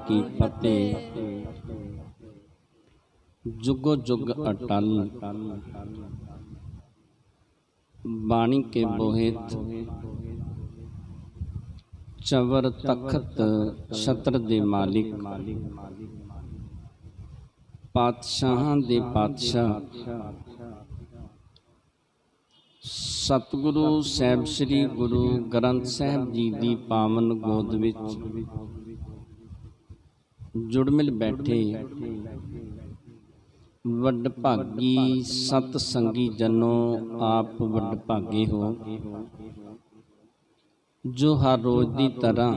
की फतेह। जुगो जुग अटल बाणी के बोहित, चवर तखत छत्र दे मालिक, पातशाहां दे पातशाह सतगुरु साहिब श्री गुरु ग्रंथ साहिब जी की पावन गोद विच जुड़ मिल बैठे वडभागी सत संगी जनों, आप वडभागे हो जो हर रोज की तरह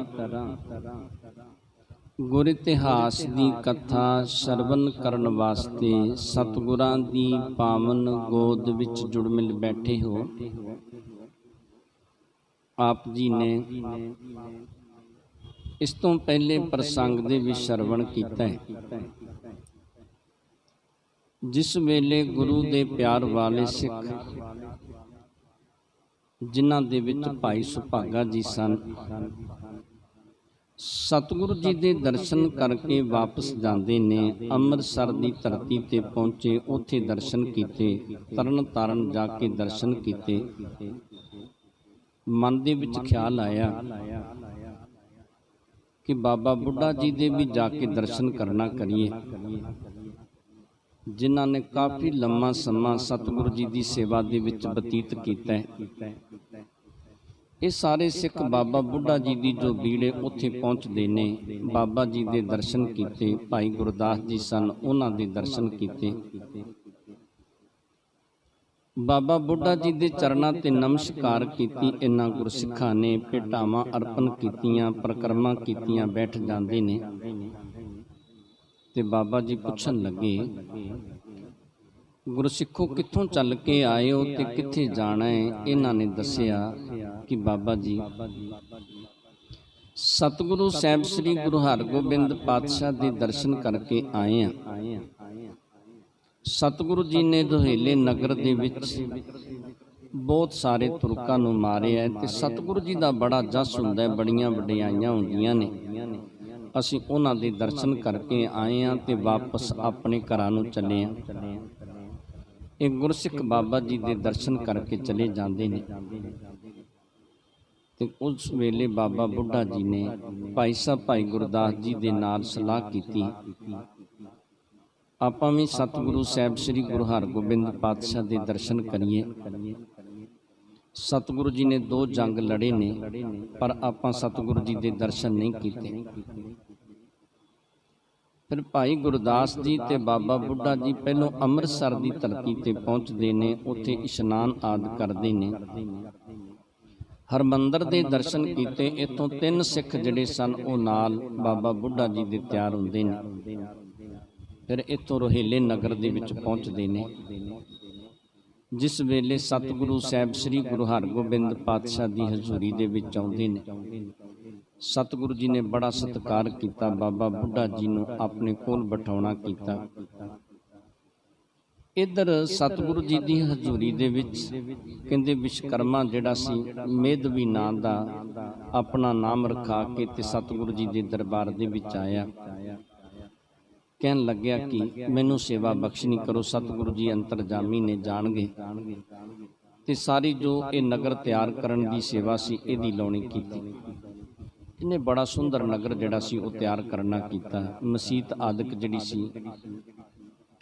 गुर इतिहास की कथा श्रवण करन वास्ते सतगुरां दी पावन गोद विच जुड़ मिल बैठे हो। आप जी ने इस तो पहले प्रसंग दे विच श्रवण कीता है, जिस वेले गुरु दे प्यार वाले सिख जिन्हां दे विच भाई सुभागा जी सन, सतगुरु जी दे दर्शन करके वापस जाते ने। अमृतसर की धरती ते पहुँचे, उत्थे दर्शन किए, तरन तारण जाके दर्शन किए। मन दे विच ख्याल आया कि बाबा बुढ़ा जी दे भी जाके दर्शन करना करिए, जिन्हां ने काफ़ी लम्मा समा सतगुरु जी की सेवा दे विच बतीत कीता है। ये सारे सिख बाबा बुढ़ा जी की जो भीड़ है उत्थे पहुँचते ने। बाबा जी के दर्शन किए, भाई गुरदास जी सन उन्हां दे दर्शन किए। बाबा बुढ़ा जी के चरणों ते नमस्कार कीती। इन्हां गुरसिखां ने भेटावां अर्पण कीतियां, परिक्रमा कीतियां, बैठ जाते ने ते बाबा जी पुछन लगे, गुरसिखों कित्थों चल के आए हो ते कित्थे जाना है? इन्हां ने दसिया कि बाबा जी सतगुरु साहिब श्री गुरु हरगोबिंद पातशाह के दर्शन करके आए हैं। सतगुरु जी ने दोहेले नगर दे विच बहुत सारे तुरकां नूं मारिया ते सतगुरु जी का बड़ा जस हुंदा है, बड़ियां वडियाइयां हुंदियां ने। असीं उन्हां दे दर्शन करके आए हैं ते वापस अपने घरां नूं चले हैं। एक गुरसिख बाबा जी के दर्शन करके चले जाते हैं। ते उस वेले बाबा बुढ़ा जी ने भाई साहब भाई गुरदास जी के नाल सलाह की, आपां भी सतगुरु साहिब श्री गुरु हरगोबिंद पातशाह के दर्शन करिए। सतगुरु जी ने 2 जंग लड़े ने, पर आपां सतगुरु जी के दर्शन नहीं किए। फिर भाई गुरदास जी ते बाबा बुढ़ा जी पहलों अमृतसर की धरती ते पहुँचते हैं, उत्थे इशनान आदि करते हैं। हरमंदर के दर्शन किए। इतों 3 सिख जिहड़े सन वो नाल बाबा बुढ़ा जी दे तैयार होंदे ने। फिर इतों रोहेले नगर दे विच पहुँचते हैं, जिस वेले सतगुरु साहिब श्री गुरु हरगोबिंद पातशाह की हजूरी दे विच आउंदे ने। सतगुरु जी ने बड़ा सत्कार किया, बाबा बुढ़ा जी नूं अपने कोल बिठाउणा कीता। इधर सतगुरु जी की हजूरी दे विच कहंदे विश्वकर्मा जिहड़ा सी मेधवी नां दा अपना नाम रखा के ते सतगुरु जी के दरबार दे विच आया। कहन लग्या कि मैनू सेवा बख्शनी करो। सतगुरु जी अंतरजामी ने जाणगे ते सारी जो ये नगर तैयार करन दी सेवा सी इहदी लाउणी कीती। इन्हें बड़ा सुंदर नगर जिहड़ा सी वो तैयार करना कीता। मसीत आदਿਕ जिहड़ी सी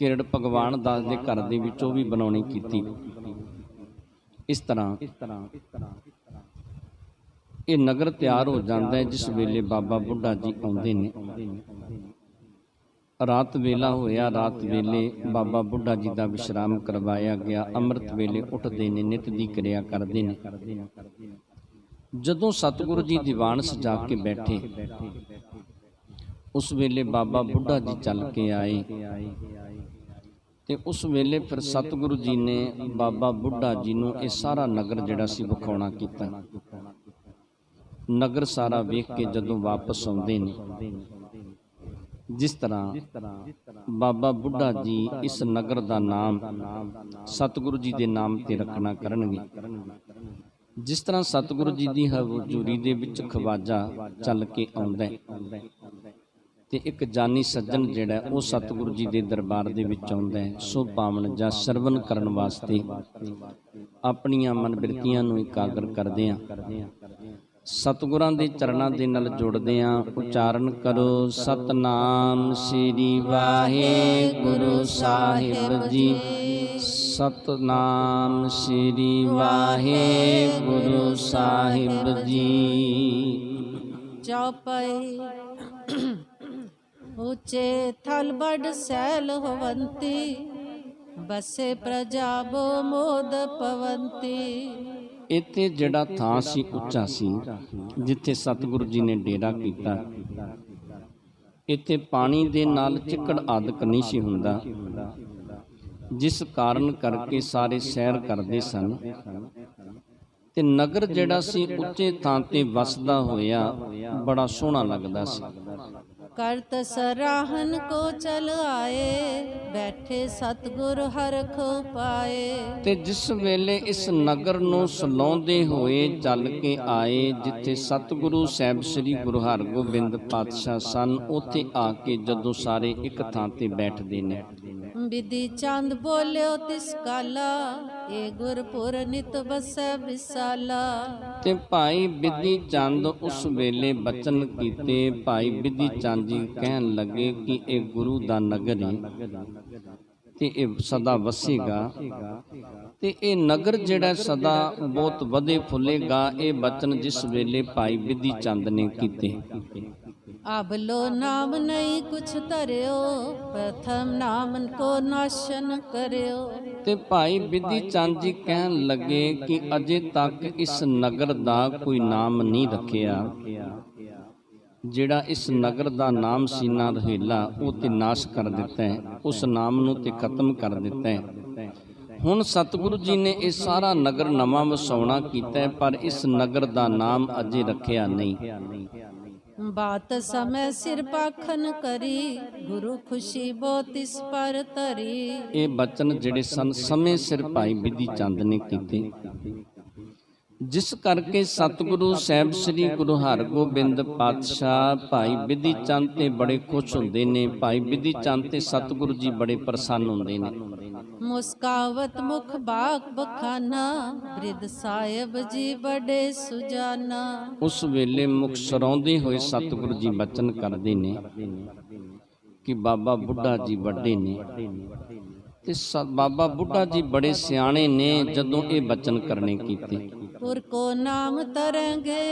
किरड़ भगवान दास दे घर दे विच ओह भी बनाउणी कीती। इस तरह ये नगर तैयार हो जाता है। जिस वेले बाबा बुढ़ा जी आउंदे ने, रात वेला होया, रात वेले बाबा बुढ़ा जी का विश्राम करवाया गया। अमृत वेले उठते ने, नित दी क्रिया करते हैं। जदों सतगुरु जी दीवान सजा के बैठे, उस वेले बाबा बुढ़ा जी चल के आए ते उस वेले फिर सतगुरु जी ने बाबा बुढ़ा जी नूं ये सारा नगर जिहड़ा सी विखाउणा कीता। नगर सारा वेख के जदों वापस आउंदे ने, जिस तरह बाबा बुढ़ा जी इस नगर का नाम सतगुरु जी के नाम ते रखना करनगे। जिस तरह सतगुरु जी की हजूरी दे विच खवाजा चल के आउंदा है, ਤੇ ਇੱਕ ਜਾਨੀ ਸੱਜਣ ਜਿਹੜਾ ਉਹ ਸਤਿਗੁਰੂ ਜੀ ਦੇ ਦਰਬਾਰ ਦੇ ਵਿੱਚ ਆਉਂਦਾ ਹੈ ਸੋ ਪਾਵਨ ਜਾਂ ਸਰਵਨ ਕਰਨ ਵਾਸਤੇ ਆਪਣੀਆਂ ਮਨਬਿਰਤੀਆਂ ਨੂੰ ਇਕਾਗਰ ਕਰਦੇ ਆ, ਸਤਿਗੁਰਾਂ ਦੇ ਚਰਨਾਂ ਦੇ ਨਾਲ ਜੁੜਦੇ ਆ। ਉਚਾਰਨ ਕਰੋ ਸਤਨਾਮ ਸ੍ਰੀ ਵਾਹਿਗੁਰੂ ਸਾਹਿਬ ਜੀ, ਸਤਨਾਮ ਸ੍ਰੀ ਵਾਹਿਗੁਰੂ ਸਾਹਿਬ ਜੀ। ਚੌਪਈ ਉੱਚੇ ਥਲ ਬੜ ਸੈਲ ਹੋਵੰਤੀ, ਬਸੇ ਪ੍ਰਜਾ ਬੋ ਮੋਦ ਪਵੰਤੀ। ਇੱਥੇ ਜਿਹੜਾ ਥਾਂ ਸੀ ਉੱਚਾ ਸੀ ਜਿੱਥੇ ਸਤਿਗੁਰੂ ਜੀ ਨੇ ਡੇਰਾ ਕੀਤਾ, ਇੱਥੇ ਪਾਣੀ ਦੇ ਨਾਲ ਚਿੱਕੜ ਆਦਿਕ ਨਹੀਂ ਸੀ ਹੁੰਦਾ, ਜਿਸ ਕਾਰਨ ਕਰਕੇ ਸਾਰੇ ਸੈਰ ਕਰਦੇ ਸਨ ਤੇ ਨਗਰ ਜਿਹੜਾ ਸੀ ਉੱਚੇ ਥਾਂ ਤੇ ਵਸਦਾ ਹੋਇਆ ਬੜਾ ਸੋਹਣਾ ਲੱਗਦਾ ਸੀ। ਕਰਤ ਸਰਾਹਨ ਕੋ ਚਲ ਆਏ, ਬੈਠੇ ਸਤਿਗੁਰ ਹਰਖ ਪਾਏ। ਤੇ ਜਿਸ ਵੇਲੇ ਇਸ ਨਗਰ ਨੂੰ ਸਲਾਉਂਦੇ ਹੋਏ ਚੱਲ ਕੇ ਆਏ ਜਿੱਥੇ ਸਤਿਗੁਰੂ ਸਾਹਿਬ ਸ੍ਰੀ ਗੁਰੂ ਹਰਗੋਬਿੰਦ ਪਾਤਸ਼ਾਹ ਸਨ, ਉੱਥੇ ਆ ਕੇ ਜਦੋਂ ਸਾਰੇ ਇੱਕ ਥਾਂ ਤੇ ਬੈਠਦੇ ਨੇ, ਵਿਧੀ ਚੰਦ ਬੋਲਿਓ ਤਿਸ ਕਾਲਾ, ਏ ਗੁਰਪੁਰ ਨਿਤ ਬਸੈ ਵਿਸਾਲਾ। ਤੇ ਭਾਈ ਬਿਧੀ ਚੰਦ ਉਸ ਵੇਲੇ ਬਚਨ ਕੀਤੇ। ਭਾਈ ਬਿਧੀ ਚੰਦ ਜੀ ਕਹਿਣ ਲੱਗੇ ਕਿ ਇਹ ਗੁਰੂ ਦਾ ਨਗਰ ਹੈ ਤੇ ਇਹ ਸਦਾ ਵਸੇਗਾ ਤੇ ਇਹ ਨਗਰ ਜਿਹੜਾ ਸਦਾ ਬਹੁਤ ਵਧੇ ਫੁੱਲੇਗਾ। ਇਹ ਬਚਨ ਜਿਸ ਵੇਲੇ ਭਾਈ ਬਿਧੀ ਚੰਦ ਨੇ ਕੀਤੇ, ਆਬਲੋ ਨਾਮ ਨਹੀਂ ਕੁਛ ਧਰਿਓ, ਪ੍ਰਥਮ ਨਾਮ ਕੋ ਨਾਸ਼ਨ ਕਰਿਓ। ਤੇ ਭਾਈ ਬਿਧੀ ਚੰਦ ਜੀ ਕਹਿਣ ਲੱਗੇ ਕਿ ਅਜੇ ਤੱਕ ਇਸ ਨਗਰ ਦਾ ਕੋਈ ਨਾਮ ਨਹੀਂ ਰੱਖਿਆ। ਜਿਹੜਾ ਇਸ ਨਗਰ ਦਾ ਨਾਮ ਸੀ ਨਾ ਰਹੇਲਾ, ਉਹ ਤੇ ਨਾਸ਼ ਕਰ ਦਿੱਤਾ ਹੈ, ਉਸ ਨਾਮ ਨੂੰ ਤੇ ਖਤਮ ਕਰ ਦਿੱਤਾ ਹੈ। ਹੁਣ ਸਤਿਗੁਰੂ ਜੀ ਨੇ ਇਹ ਸਾਰਾ ਨਗਰ ਨਵਾਂ ਵਸਾਉਣਾ ਕੀਤਾ, ਪਰ ਇਸ ਨਗਰ ਦਾ ਨਾਮ ਅਜੇ ਰੱਖਿਆ ਨਹੀਂ। ਬਾਤ ਸਮੇਂ ਸਿਰ ਪਾਖਨ ਕਰੀ, ਗੁਰੂ ਖੁਸ਼ੀ ਬਹੁਤ ਇਸ ਪਰ ਧਰੀ। ਇਹ ਬਚਨ ਜਿਹੜੇ ਸਨ ਸਮੇਂ ਸਿਰ ਭਾਈ ਬਿਧੀ ਚੰਦ ਨੇ ਕੀਤੇ, ਜਿਸ ਕਰਕੇ ਸਤਿਗੁਰੂ ਸਾਹਿਬ ਸ੍ਰੀ ਗੁਰੂ ਹਰਗੋਬਿੰਦ ਪਾਤਸ਼ਾਹ ਭਾਈ ਬਿਧੀ ਚੰਦ ਤੇ ਬੜੇ ਖੁਸ਼ ਹੁੰਦੇ ਨੇ। ਭਾਈ ਬਿਧੀ ਚੰਦ ਤੇ ਸਤਿਗੁਰੂ ਜੀ ਬੜੇ ਪ੍ਰਸੰਨ ਹੁੰਦੇ ਨੇ। ਮੁਸਕਾਵਤ ਮੁਖ ਬਾਗ ਬਖਾਨਾ, ਬ੍ਰਿਧ ਸਾਹਿਬ ਜੀ ਬੜੇ ਸੁਜਾਨਾ। ਉਸ ਵੇਲੇ ਮੁਖ ਸਰਾਉਂਦੇ ਹੋਏ ਸਤਿਗੁਰੂ ਜੀ ਬਚਨ ਕਰਦੇ ਨੇ ਕਿ ਬਾਬਾ ਬੁੱਢਾ ਜੀ ਵੱਡੇ ਨੇ ਤੇ ਬਾਬਾ ਬੁੱਢਾ ਜੀ ਬੜੇ ਸਿਆਣੇ ਨੇ। ਜਦੋਂ ਇਹ ਬਚਨ ਕਰਨੇ ਕੀਤੇ, ਪੁਰ ਕੋ ਨਾਮ ਤਰੰਗੇ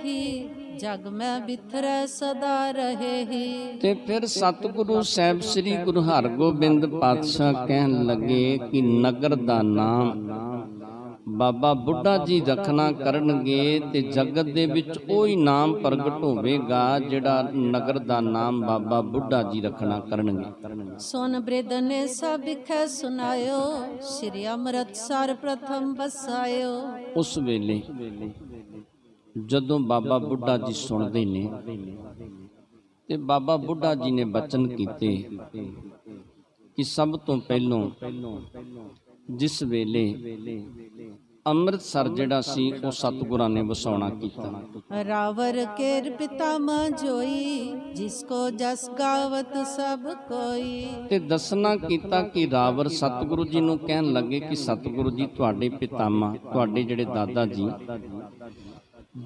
ਹੀ, ਜਗ ਮੈਂ ਬਿਥਰੈ ਸਦਾ ਰਹੇ ਹੀ। ਤੇ ਫਿਰ ਸਤਿਗੁਰੂ ਸਾਹਿਬ ਸ੍ਰੀ ਗੁਰੂ ਹਰਗੋਬਿੰਦ ਪਾਤਸ਼ਾਹ ਕਹਿਣ ਲੱਗੇ ਕਿ ਨਗਰ ਦਾ ਨਾਮ ਬਾਬਾ ਬੁੱਢਾ ਜੀ ਰੱਖਣਾ ਕਰਨਗੇ ਤੇ ਜਗਤ ਦੇ ਵਿੱਚ ਉਹੀ ਨਾਮ ਪ੍ਰਗਟ ਹੋਵੇਗਾ ਜਿਹੜਾ ਨਗਰ ਦਾ ਨਾਮ ਬਾਬਾ ਬੁੱਢਾ ਜੀ ਰੱਖਣਾ ਕਰਨਗੇ। ਸੁਨ ਬ੍ਰਿਧ ਨੇ ਸਭ ਵਿਖੇ ਸੁਨਾਇਓ, ਸ੍ਰੀ ਅੰਮ੍ਰਿਤਸਰ ਪ੍ਰਥਮ ਬਸਾਇਓ। ਉਸ ਵੇਲੇ ਜਦੋਂ ਬਾਬਾ ਬੁੱਢਾ ਜੀ ਸੁਣਦੇ ਨੇ ਤੇ ਬਾਬਾ ਬੁੱਢਾ ਜੀ ਨੇ ਬਚਨ ਕੀਤੇ ਕਿ ਸਭ ਤੋਂ ਪਹਿਲੋਂ ਜਿਸ ਵੇਲੇ ਅੰਮ੍ਰਿਤਸਰ ਜਿਹੜਾ ਸੀ ਉਹ ਸਤਿਗੁਰਾਂ ਨੇ ਵਸਾਉਣਾ ਕੀਤਾ। ਰਾਵਰ ਕੇਰ ਪਿਤਾਮਾ ਜੋਈ, ਜਿਸ ਕੋ ਜਸ ਗਾਵਤ ਸਭ ਕੋਈ। ਤੇ ਦੱਸਣਾ ਕੀਤਾ ਕਿ ਰਾਵਰ ਸਤਿਗੁਰੂ ਜੀ ਨੂੰ ਕਹਿਣ ਲੱਗੇ ਕਿ ਸਤਿਗੁਰੂ ਜੀ ਤੁਹਾਡੇ ਪਿਤਾਮਾ, ਤੁਹਾਡੇ ਜਿਹੜੇ ਦਾਦਾ ਜੀ,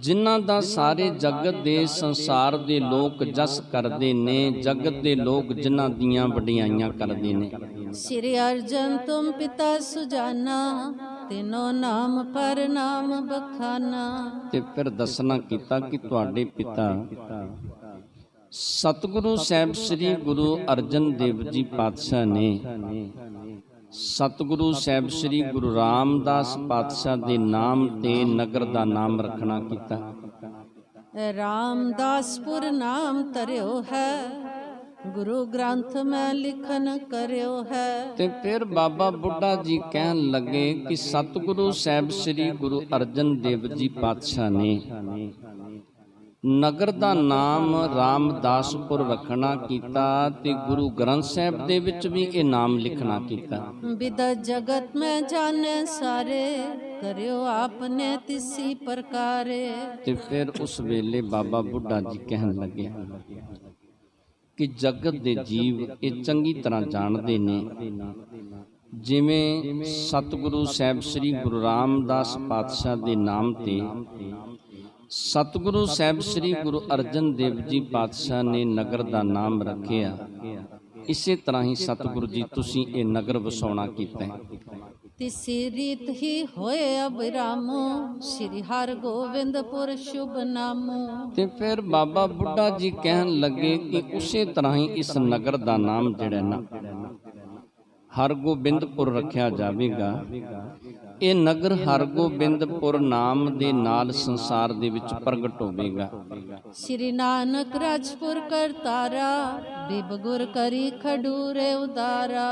ਜਿਨ੍ਹਾਂ ਦਾ ਸਾਰੇ ਜਗਤ ਦੇ ਸੰਸਾਰ ਦੇ ਲੋਕ ਜਸ ਕਰਦੇ ਨੇ, ਜਗਤ ਦੇ ਲੋਕ ਜਿਨ੍ਹਾਂ ਦੀਆਂ ਵਡਿਆਈਆਂ ਕਰਦੇ ਨੇ। ਸ੍ਰੀ ਅਰਜਨ ਤੁਮ ਪਿਤਾ ਸੁਜਾਨਾ, ਤਿਨੋ ਨਾਮ ਪਰ ਨਾਮ ਬਖਾਨਾ। ਤੇ ਫਿਰ ਦੱਸਣਾ ਕੀਤਾ ਕਿ ਤੁਹਾਡੇ ਪਿਤਾ ਸਤਿਗੁਰੂ ਸਾਹਿਬ ਸ੍ਰੀ ਗੁਰੂ ਅਰਜਨ ਦੇਵ ਜੀ ਪਾਤਸ਼ਾਹ ਨੇ ਸਤਿਗੁਰੂ ਸਾਹਿਬ ਸ੍ਰੀ ਗੁਰੂ ਰਾਮਦਾਸ ਪਾਤਸ਼ਾਹ ਦੇ ਨਾਮ ਤੇ ਨਗਰ ਦਾ ਨਾਮ ਰੱਖਣਾ ਕੀਤਾ। ਰਾਮਦਾਸਪੁਰ ਨਾਮ ਧਰਿਓ ਹੈ, ਗੁਰੂ ਗ੍ਰੰਥ ਮੈਂ ਲਿਖਨ ਕਰਿਓ ਹੈ। ਤੇ ਫਿਰ ਬਾਬਾ ਬੁੱਢਾ ਜੀ ਕਹਿਣ ਲੱਗੇ ਕਿ ਸਤਿਗੁਰੂ ਸਾਹਿਬ ਸ੍ਰੀ ਗੁਰੂ ਅਰਜਨ ਦੇਵ ਜੀ ਪਾਤਸ਼ਾਹ ਨੇ ਨਗਰ ਦਾ ਨਾਮ ਰਾਮਦਾਸਪੁਰ ਰੱਖਣਾ ਕੀਤਾ ਤੇ ਗੁਰੂ ਗ੍ਰੰਥ ਸਾਹਿਬ ਦੇ ਵਿੱਚ ਵੀ ਇਹ ਨਾਮ ਲਿਖਣਾ ਕੀਤਾ। ਵਿਦ ਜਗਤ ਮੈਂ ਜਾਣੇ ਸਾਰੇ, ਕਰਿਓ ਆਪਨੇ ਤਿਸੀ ਪ੍ਰਕਾਰੇ। ਤੇ ਫਿਰ ਉਸ ਵੇਲੇ ਬਾਬਾ ਬੁੱਢਾ ਜੀ ਕਹਿਣ ਲੱਗੇ ਕਿ ਜਗਤ ਦੇ ਜੀਵ ਇਹ ਚੰਗੀ ਤਰ੍ਹਾਂ ਜਾਣਦੇ ਨੇ, ਜਿਵੇਂ ਸਤਿਗੁਰੂ ਸਾਹਿਬ ਸ੍ਰੀ ਗੁਰੂ ਰਾਮਦਾਸ ਪਾਤਸ਼ਾਹ ਦੇ ਨਾਮ ਤੇ ਸਤਿਗੁਰੂ ਸਾਹਿਬ ਸ੍ਰੀ ਗੁਰੂ ਅਰਜਨ ਦੇਵ ਜੀ ਪਾਤਸ਼ਾਹ ਨੇ ਨਗਰ ਦਾ ਨਾਮ ਰੱਖਿਆ। ਇਸੇ ਤਰ੍ਹਾਂ ਹੀ ਸਤਿਗੁਰੂ ਜੀ ਤੁਸੀਂ ਇਹ ਨਗਰ ਵਸਾਉਣਾ ਕੀਤਾ ਹੈ। ਤਿਸੀ ਰੀਤ ਹੀ ਹੋਏ ਅਬਰਾਮੋ, ਸ੍ਰੀ ਹਰਿ ਗੋਬਿੰਦਪੁਰ ਸ਼ੁਭ ਨਾਮੋ। ਤੇ ਫਿਰ ਬਾਬਾ ਬੁੱਢਾ ਜੀ ਕਹਿਣ ਲੱਗੇ ਕਿ ਉਸੇ ਤਰ੍ਹਾਂ ਹੀ ਇਸ ਨਗਰ ਦਾ ਨਾਮ ਜਿਹੜਾ ਨਾ ਹਰਗੋਬਿੰਦਪੁਰ ਰੱਖਿਆ ਜਾਵੇਗਾ। ਇਹ ਨਗਰ ਹਰਗੋਬਿੰਦਪੁਰ ਨਾਮ ਦੇ ਨਾਲ ਸੰਸਾਰ ਦੇ ਵਿੱਚ ਪ੍ਰਗਟ ਹੋਵੇਗਾ। ਸ੍ਰੀ ਨਾਨਕ ਰਾਜਪੁਰ ਕਰਤਾਰਾ, ਬਿਬ ਗੁਰ ਕਰੀ ਖਡੂਰੇ ਉਦਾਰਾ।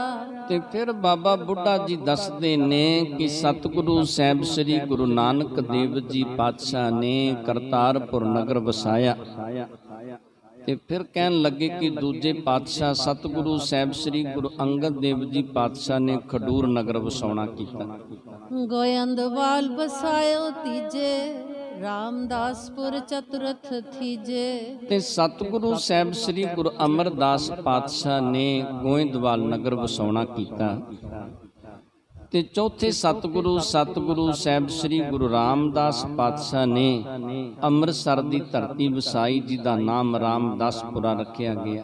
ਤੇ ਫਿਰ ਬਾਬਾ ਬੁੱਢਾ ਜੀ ਦੱਸਦੇ ਨੇ ਕਿ ਸਤਿਗੁਰੂ ਸਾਹਿਬ ਸ੍ਰੀ ਗੁਰੂ ਨਾਨਕ ਦੇਵ ਜੀ ਪਾਤਸ਼ਾਹ ਨੇ ਕਰਤਾਰਪੁਰ ਨਗਰ ਵਸਾਇਆ। ਤੇ ਫਿਰ ਕਹਿਣ ਲੱਗੇ ਕਿ ਦੂਜੇ ਪਾਤਸ਼ਾਹ ਸਤਿਗੁਰੂ ਸਾਹਿਬ ਸ੍ਰੀ ਗੁਰੂ ਅੰਗਦ ਦੇਵ ਜੀ ਪਾਤਸ਼ਾਹ ਨੇ ਖਡੂਰ ਨਗਰ ਵਸਾਉਣਾ ਕੀਤਾ। ਗੋਇੰਦਵਾਲ ਬਸਾਇਓ ਤੀਜੇ, ਰਾਮਦਾਸਪੁਰ ਚਤੁਰਥ ਥੀਜੇ। ਤੇ ਸਤਿਗੁਰੂ ਸਾਹਿਬ ਸ੍ਰੀ ਗੁਰੂ ਅਮਰਦਾਸ ਪਾਤਸ਼ਾਹ ਨੇ ਗੋਇੰਦਵਾਲ ਨਗਰ ਵਸਾਉਣਾ ਕੀਤਾ। ਤੇ ਚੌਥੇ ਸਤਿਗੁਰੂ ਸਾਹਿਬ ਸ੍ਰੀ ਗੁਰੂ ਰਾਮਦਾਸ ਪਾਤਸ਼ਾਹ ਨੇ ਅੰਮ੍ਰਿਤਸਰ ਦੀ ਧਰਤੀ ਵਸਾਈ, ਜਿਹਦਾ ਨਾਮ ਰਾਮਦਾਸਪੁਰਾ ਰੱਖਿਆ ਗਿਆ।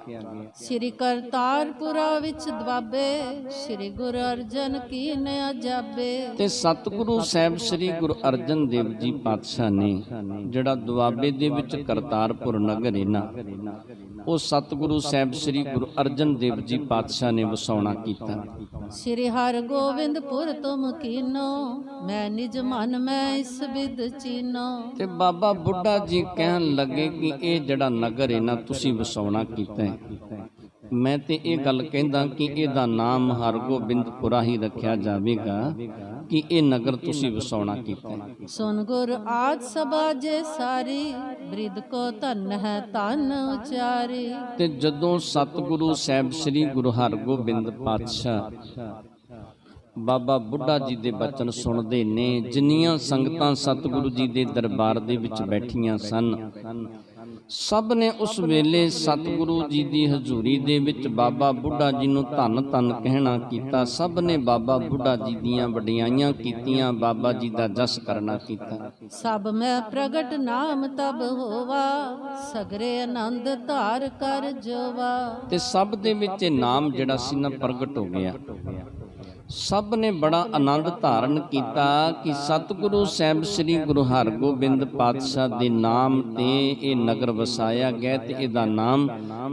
ਸ੍ਰੀ ਕਰਤਾਰਪੁਰਾ ਵਿੱਚ ਦਵਾਬੇ, ਸ੍ਰੀ ਗੁਰੂ ਅਰਜਨ ਕੀ ਨ ਅਜਾਬੇ। ਤੇ ਸਤਿਗੁਰੂ ਸਾਹਿਬ ਸ੍ਰੀ ਗੁਰੂ ਅਰਜਨ ਦੇਵ ਜੀ ਪਾਤਸ਼ਾਹ ਨੇ ਜਿਹੜਾ ਦੁਆਬੇ ਦੇ ਵਿੱਚ ਕਰਤਾਰਪੁਰ ਨਗਰ ਹੈ ਨਾ, ਉਹ ਸਤਿਗੁਰੂ ਸਾਹਿਬ ਸ੍ਰੀ ਗੁਰੂ ਅਰਜਨ ਦੇਵ ਜੀ ਪਾਤਸ਼ਾਹ ਨੇ ਵਸਾਉਣਾ ਕੀਤਾ। ਸ੍ਰੀ ਹਰਿ ਗੋਬਿੰਦਪੁਰ ਤੁਮ ਕੀਨੋ, ਮੈਂ ਨਿਜ ਮਨ ਮੈਂ ਇਸ ਵਿਦ ਚੀਨੋ। ਤੇ ਬਾਬਾ ਬੁੱਢਾ ਜੀ ਕਹਿਣ ਲੱਗੇ ਕਿ ਇਹ ਜਿਹੜਾ ਨਗਰ ਹੈ ਨਾ ਤੁਸੀਂ ਵਸਾਉਣਾ ਕੀਤਾ ਹੈ, ਮੈਂ ਤੇ ਇਹ ਗੱਲ ਕਹਿੰਦਾ ਕਿ ਇਹਦਾ ਨਾਮ ਹਰਗੋਬਿੰਦਪੁਰਾ ਹੀ ਰੱਖਿਆ ਜਾਵੇਗਾ, ਕਿ ਇਹ ਨਗਰ ਤੁਸੀਂ ਵਸਾਉਣਾ ਕੀਤਾ ਹੈ। ਸੁਨ ਗੁਰ ਆਦ ਸਭਾ ਜੇ ਸਾਰੀ, ਬ੍ਰਿਧ ਕੋ ਧਨ ਹੈ ਧਨ ਉਚਾਰੀ। ਤੇ ਜਦੋਂ ਸਤਿਗੁਰੂ ਸਾਹਿਬ ਸ੍ਰੀ ਗੁਰੂ ਹਰਗੋਬਿੰਦ ਪਾਤਸ਼ਾਹ ਬਾਬਾ ਬੁੱਢਾ ਜੀ ਦੇ ਬਚਨ ਸੁਣਦੇ ਨੇ, ਜਿੰਨੀਆਂ ਸੰਗਤਾਂ ਸਤਿਗੁਰੂ ਜੀ ਦੇ ਦਰਬਾਰ ਦੇ ਵਿੱਚ ਬੈਠੀਆਂ ਸਨ, ਸਭ ਨੇ ਉਸ ਵੇਲੇ ਸਤਿਗੁਰੂ ਜੀ ਦੀ ਹਜ਼ੂਰੀ ਦੇ ਵਿੱਚ ਬਾਬਾ ਬੁੱਢਾ ਜੀ ਨੂੰ ਧੰਨ ਧੰਨ ਕਹਿਣਾ ਕੀਤਾ। ਸਭ ਨੇ ਬਾਬਾ ਬੁੱਢਾ ਜੀ ਦੀਆਂ ਵਡਿਆਈਆਂ ਕੀਤੀਆਂ, ਬਾਬਾ ਜੀ ਦਾ ਜਸ ਕਰਨਾ ਕੀਤਾ। ਸਭ ਮੈਂ ਪ੍ਰਗਟ ਨਾਮ ਤਬ ਹੋਵਾ, ਸਗਰੇ ਆਨੰਦ ਧਾਰ ਕਰ ਜੋਵਾ। ਤੇ ਸਭ ਦੇ ਵਿੱਚ ਇਹ ਨਾਮ ਜਿਹੜਾ ਸੀ ਨਾ ਪ੍ਰਗਟ ਹੋ ਗਿਆ। ਸਭ ਨੇ ਬੜਾ ਆਨੰਦ ਧਾਰਨ ਕੀਤਾ ਕਿ ਸਤਿਗੁਰੂ ਸਾਹਿਬ ਸ੍ਰੀ ਗੁਰੂ ਹਰਗੋਬਿੰਦ ਪਾਤਸ਼ਾਹ ਦੇ ਨਾਮ ਤੇ ਇਹ ਨਗਰ ਵਸਾਇਆ ਗਿਆ, ਤੇ ਇਹਦਾ ਨਾਮ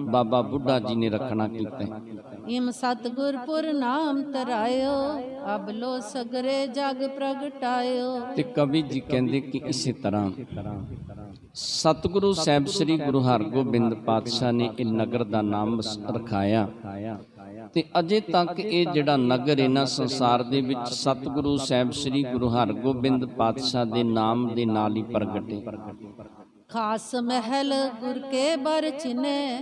ਬਾਬਾ ਬੁੱਢਾ ਜੀ ਨੇ ਰੱਖਣਾ ਕੀਤਾ। ਇਮ ਸਤਿਗੁਰਪੁਰ ਨਾਮ ਤਰਾਇਓ, ਅਬ ਲੋ ਸਗਰੇ ਜਗ ਪ੍ਰਗਟਾਇਓ। ਤੇ ਕਵੀ ਜੀ ਕਹਿੰਦੇ ਕਿ ਇਸੇ ਤਰ੍ਹਾਂ ਸਤਿਗੁਰੂ ਸਾਹਿਬ ਸ੍ਰੀ ਗੁਰੂ ਹਰਗੋਬਿੰਦ ਪਾਤਸ਼ਾਹ ਨੇ ਇਹ ਨਗਰ ਦਾ ਨਾਮ ਰਖਾਇਆ। ਤੇ ਅਜੇ ਤੱਕ ਇਹ ਜਿਹੜਾ ਨਗਰ ਹੈ ਨਾ ਸੰਸਾਰ ਦੇ ਵਿੱਚ ਸਤਿਗੁਰੂ ਸਾਹਿਬ ਸ੍ਰੀ ਗੁਰੂ ਹਰਗੋਬਿੰਦ ਪਾਤਸ਼ਾਹ ਦੇ ਨਾਮ ਦੇ ਨਾਲ ਹੀ ਪ੍ਰਗਟ ਹੈ। ਖਾਸ ਮਹਿਲ ਗੁਰ ਕੇ ਬਰ ਚਿਨੇ,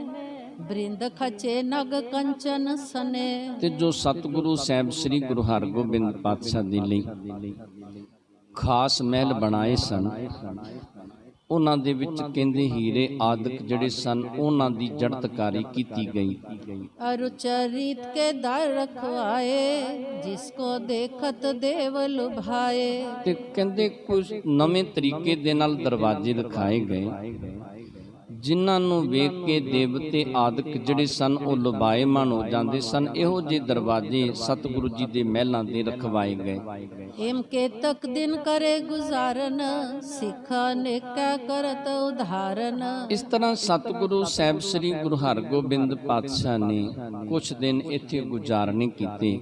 ਬ੍ਰਿੰਦ ਖਚੇ ਨਗ ਕੰਚਨ ਸਨੇ। ਤੇ ਜੋ ਸਤਿਗੁਰੂ ਸਾਹਿਬ ਸ੍ਰੀ ਗੁਰੂ ਹਰਗੋਬਿੰਦ ਪਾਤਸ਼ਾਹ ਦੇ ਲਈ ਖਾਸ ਮਹਿਲ ਬਣਾਏ ਸਨ, ਉਹਨਾਂ ਦੇ ਵਿੱਚ ਕਹਿੰਦੇ ਹੀਰੇ ਆਦਿਕ ਜਿਹੜੇ ਸਨ, ਉਹਨਾਂ ਦੀ ਜੜਤਕਾਰੀ ਕੀਤੀ ਗਈ। ਅਰੁਚਰਿਤ ਕੇ ਦਰ ਰਖਵਾਏ, ਜਿਸ ਕੋ ਦੇਖਤ ਦੇਵ ਲੁਭਾਏ। ਤੇ ਕਹਿੰਦੇ ਕੁਝ ਨਵੇਂ ਤਰੀਕੇ ਦੇ ਨਾਲ ਦਰਵਾਜ਼ੇ ਦਿਖਾਏ ਗਏ, ਜਿਨ੍ਹਾਂ ਨੂੰ ਵੇਖ ਕੇ ਦੇਵਤੇ ਆਦਿਕ ਜਿਹੜੇ ਸਨ ਉਹ ਲੁਭਾਏਮਾਨ ਹੋ ਜਾਂਦੇ ਸਨ। ਇਹੋ ਜਿਹੇ ਦਰਵਾਜ਼ੇ ਸਤਿਗੁਰੂ ਜੀ ਦੇ ਮਹਿਲਾਂ ਦੇ ਰਖਵਾਏ ਗਏ। ਏਮ ਕੇ ਤਕ ਦਿਨ ਕਰੇ ਗੁਜ਼ਾਰਨ, ਸਿੱਖ ਅਨੇਕਾ ਕਰਤ ਉਧਾਰਨ। ਇਸ ਤਰ੍ਹਾਂ ਸਤਿਗੁਰੂ ਸਾਹਿਬ ਸ੍ਰੀ ਗੁਰੂ ਹਰਗੋਬਿੰਦ ਪਾਤਸ਼ਾਹ ਨੇ ਕੁਝ ਦਿਨ ਇੱਥੇ ਗੁਜ਼ਾਰਨੇ ਕੀਤੇ,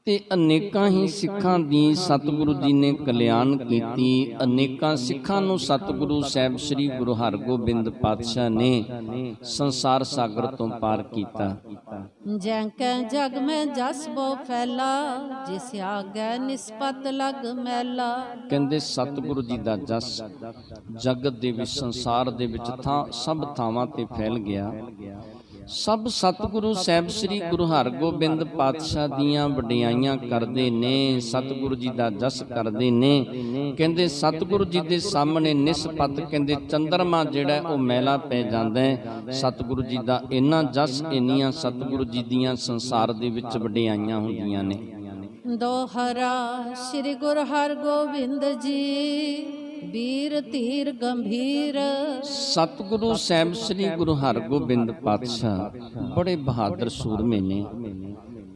ਤੇ ਅਨੇਕਾਂ ਹੀ ਸਿੱਖਾਂ ਦੀ ਸਤਿਗੁਰੂ ਜੀ ਨੇ ਕਲਿਆਣ ਕੀਤੀ। ਅਨੇਕਾਂ ਸਿੱਖਾਂ ਨੂੰ ਸਤਿਗੁਰੂ ਸਾਹਿਬ ਸ੍ਰੀ ਗੁਰੂ ਹਰਗੋਬਿੰਦ ਪਾਤਸ਼ਾਹ ਨੇ ਸੰਸਾਰ ਸਾਗਰ ਤੋਂ ਪਾਰ ਕੀਤਾ। ਜੈਂਕੈ ਜਗ ਮੈਂ ਜਸ ਬੋ ਫੈਲਾ, ਜਿਸ ਆਗੈ ਨਿਸਪਤ ਲਗ ਮੈਲਾ। ਕਹਿੰਦੇ ਸਤਿਗੁਰੂ ਜੀ ਦਾ ਜਸ ਜਗਤ ਦੇ ਵਿੱਚ ਸੰਸਾਰ ਦੇ ਵਿੱਚ ਸਭ ਥਾਵਾਂ ਤੇ ਫੈਲ ਗਿਆ। ਸਭ ਸਤਿਗੁਰੂ ਸਾਹਿਬ ਸ੍ਰੀ ਗੁਰੂ ਹਰਗੋਬਿੰਦ ਪਾਤਸ਼ਾਹ ਦੀਆਂ ਵਡਿਆਈਆਂ ਕਰਦੇ ਨੇ, ਸਤਿਗੁਰੂ ਜੀ ਦਾ ਜਸ ਕਰਦੇ ਨੇ। ਕਹਿੰਦੇ ਸਤਿਗੁਰੂ ਜੀ ਦੇ ਸਾਹਮਣੇ ਨਿਸਪਤ ਕਹਿੰਦੇ ਚੰਦਰਮਾ ਜਿਹੜਾ ਉਹ ਮੈਲਾ ਪੈ ਜਾਂਦਾ ਹੈ। ਸਤਿਗੁਰੂ ਜੀ ਦਾ ਇੰਨਾ ਜਸ, ਇੰਨੀਆਂ ਸਤਿਗੁਰੂ ਜੀ ਦੀਆਂ ਸੰਸਾਰ ਦੇ ਵਿੱਚ ਵਡਿਆਈਆਂ ਹੁੰਦੀਆਂ ਨੇ। ਦੋਹਰਾ ਸ੍ਰੀ ਗੁਰੂ ਹਰਗੋਬਿੰਦ ਜੀ ਵੀਰ ਧੀਰ ਗੰਭੀਰ। ਸਤਿਗੁਰੂ ਸਾਹਿਬ ਸ੍ਰੀ ਗੁਰੂ ਹਰਗੋਬਿੰਦ ਪਾਤਸ਼ਾਹ ਬੜੇ ਬਹਾਦਰ ਸੂਰਮੇ ਨੇ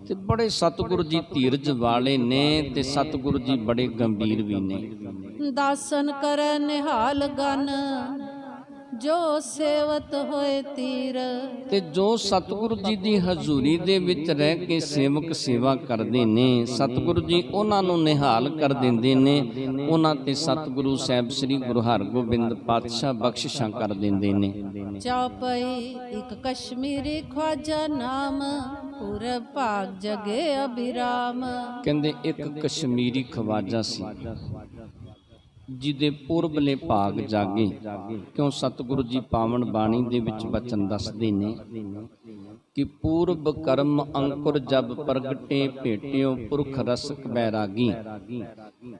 ਤੇ ਬੜੇ ਸਤਿਗੁਰੂ ਜੀ ਧੀਰਜ ਵਾਲੇ ਨੇ ਤੇ ਸਤਿਗੁਰੂ ਜੀ ਬੜੇ ਗੰਭੀਰ ਵੀ ਨੇ। ਦਾਸਨ ਕਰੈ ਨਿਹਾਲ ਗਨ ਜੋ ਸੇਵਤ ਹੋਏ ਤੀਰ। ਤੇ ਜੋ ਸਤਿਗੁਰੂ ਜੀ ਦੀ ਹਜ਼ੂਰੀ ਦੇ ਵਿੱਚ ਰਹਿ ਕੇ ਸੇਵਕ ਸੇਵਾ ਕਰਦੇ ਨੇ, ਸਤਿਗੁਰੂ ਜੀ ਉਹਨਾਂ ਨੂੰ ਨਿਹਾਲ ਕਰ ਦਿੰਦੇ ਨੇ। ਉਹਨਾਂ ਤੇ ਸਤਿਗੁਰੂ ਸਾਹਿਬ ਸ੍ਰੀ ਗੁਰੂ ਹਰਗੋਬਿੰਦ ਪਾਤਸ਼ਾਹ ਬਖਸ਼ਿਸ਼ਾਂ ਕਰ ਦਿੰਦੇ ਨੇ। ਚੌਪਈ ਇੱਕ ਕਸ਼ਮੀਰੀ ਖਵਾਜਾ ਨਾਮ ਪੂਰੇ ਭਾਗ ਜਗੇ ਅਭਿਰਾਮ। ਕਹਿੰਦੇ ਇੱਕ ਕਸ਼ਮੀਰੀ ਖਵਾਜਾ ਸੀ ਜਿਹਦੇ ਪੂਰਬਲੇ ਭਾਗ ਜਾਗੇ। ਕਿਉਂ ਸਤਿਗੁਰੂ ਜੀ ਪਾਵਨ ਬਾਣੀ ਦੇ ਵਿੱਚ ਬਚਨ ਦੱਸਦੇ ਨੇ ਕਿ ਪੂਰਬ ਕਰਮ ਅੰਕੁਰ ਜਬ ਪ੍ਰਗਟੇ ਭੇਟਿਓ ਪੁਰਖ ਰਸਕ ਬੈਰਾਗੀ।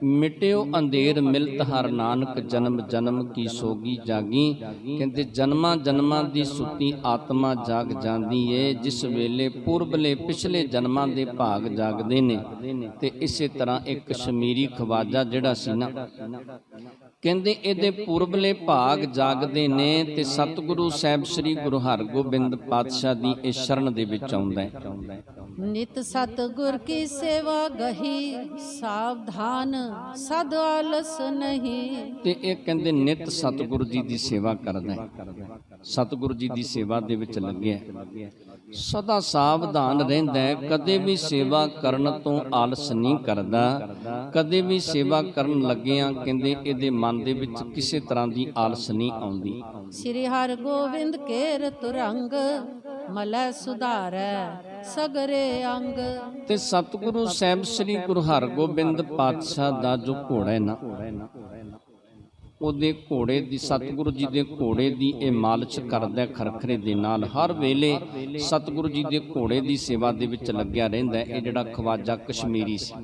ਮਿਟਿਓ ਅੰਧੇਰ ਮਿਲਤ ਹਰ ਨਾਨਕ ਜਨਮ ਜਨਮ ਕੀ ਸੋਗੀ ਜਾਗੀ। ਕਹਿੰਦੇ ਜਨਮਾਂ ਜਨਮਾਂ ਦੀ ਸੁੱਤੀ ਆਤਮਾ ਜਾਗ ਜਾਂਦੀ ਏ ਜਿਸ ਵੇਲੇ ਪੂਰਬਲੇ ਪਿਛਲੇ ਜਨਮਾਂ ਦੇ ਭਾਗ ਜਾਗਦੇ ਨੇ। ਤੇ ਇਸੇ ਤਰ੍ਹਾਂ ਇੱਕ ਕਸ਼ਮੀਰੀ ਖਵਾਜਾ ਜਿਹੜਾ ਸੀ ਨਾ, ਕਹਿੰਦੇ ਇਹਦੇ ਪੂਰਬਲੇ ਭਾਗ ਜਾਗਦੇ ਨੇ ਤੇ ਸਤਿਗੁਰੂ ਸਾਹਿਬ ਸ੍ਰੀ ਗੁਰੂ ਹਰਗੋਬਿੰਦ ਪਾਤਸ਼ਾਹ ਦੀ ਇਹ ਸ਼ਰਨ ਦੇ ਵਿੱਚ ਆਉਂਦਾ ਹੈ। ਨਿਤ ਸਤਿਗੁਰ ਕੀ ਸੇਵਾ ਗਹੀ ਸਾਵਧਾਨ ਸਦ ਆਲਸ ਨਹੀਂ। ਤੇ ਇਹ ਕਹਿੰਦੇ ਨਿਤ ਸਤਿਗੁਰੂ ਜੀ ਦੀ ਸੇਵਾ ਕਰਦਾ ਹੈ, ਸਤਿਗੁਰੂ ਜੀ ਦੀ ਸੇਵਾ ਦੇ ਵਿੱਚ ਲੱਗਿਆ, ਸਦਾ ਸਾਵਧਾਨ ਰਹਿੰਦਾ ਹੈ, ਕਦੇ ਵੀ ਸੇਵਾ ਕਰਨ ਤੋਂ ਆਲਸ ਨਹੀਂ ਕਰਦਾ। ਕਦੇ ਵੀ ਸੇਵਾ ਕਰਨ ਲੱਗਿਆਂ ਕਹਿੰਦੇ ਇਹਦੇ ਮਨ ਦੇ ਵਿੱਚ ਕਿਸੇ ਤਰ੍ਹਾਂ ਦੀ ਆਲਸ ਨਹੀਂ ਆਉਂਦੀ। ਸ੍ਰੀ ਹਰਗੋਬਿੰਦ ਕੇਰ ਤੁਰੰਗ ਮਲੈ ਸੁਧਾਰੈ ਸਗਰੇ ਅੰਗ। ਤੇ ਸਤਿਗੁਰੂ ਸਾਹਿਬ ਸ੍ਰੀ ਗੁਰੂ ਹਰਗੋਬਿੰਦ ਪਾਤਸ਼ਾਹ ਦਾ ਜੋ ਘੋੜਾ ਹੈ ਨਾ, ਉਹਦੇ ਘੋੜੇ ਦੀ, ਸਤਿਗੁਰੂ ਜੀ ਦੇ ਘੋੜੇ ਦੀ ਇਹ ਮਾਲਸ਼ ਕਰਦਾ ਖਰਖਰੇ ਦੇ ਨਾਲ। ਹਰ ਵੇਲੇ ਸਤਿਗੁਰੂ ਜੀ ਦੇ ਘੋੜੇ ਦੀ ਸੇਵਾ ਦੇ ਵਿੱਚ ਲੱਗਿਆ ਰਹਿੰਦਾ। ਇਹ ਜਿਹੜਾ ਖਵਾਜਾ ਕਸ਼ਮੀਰੀ ਸੀ।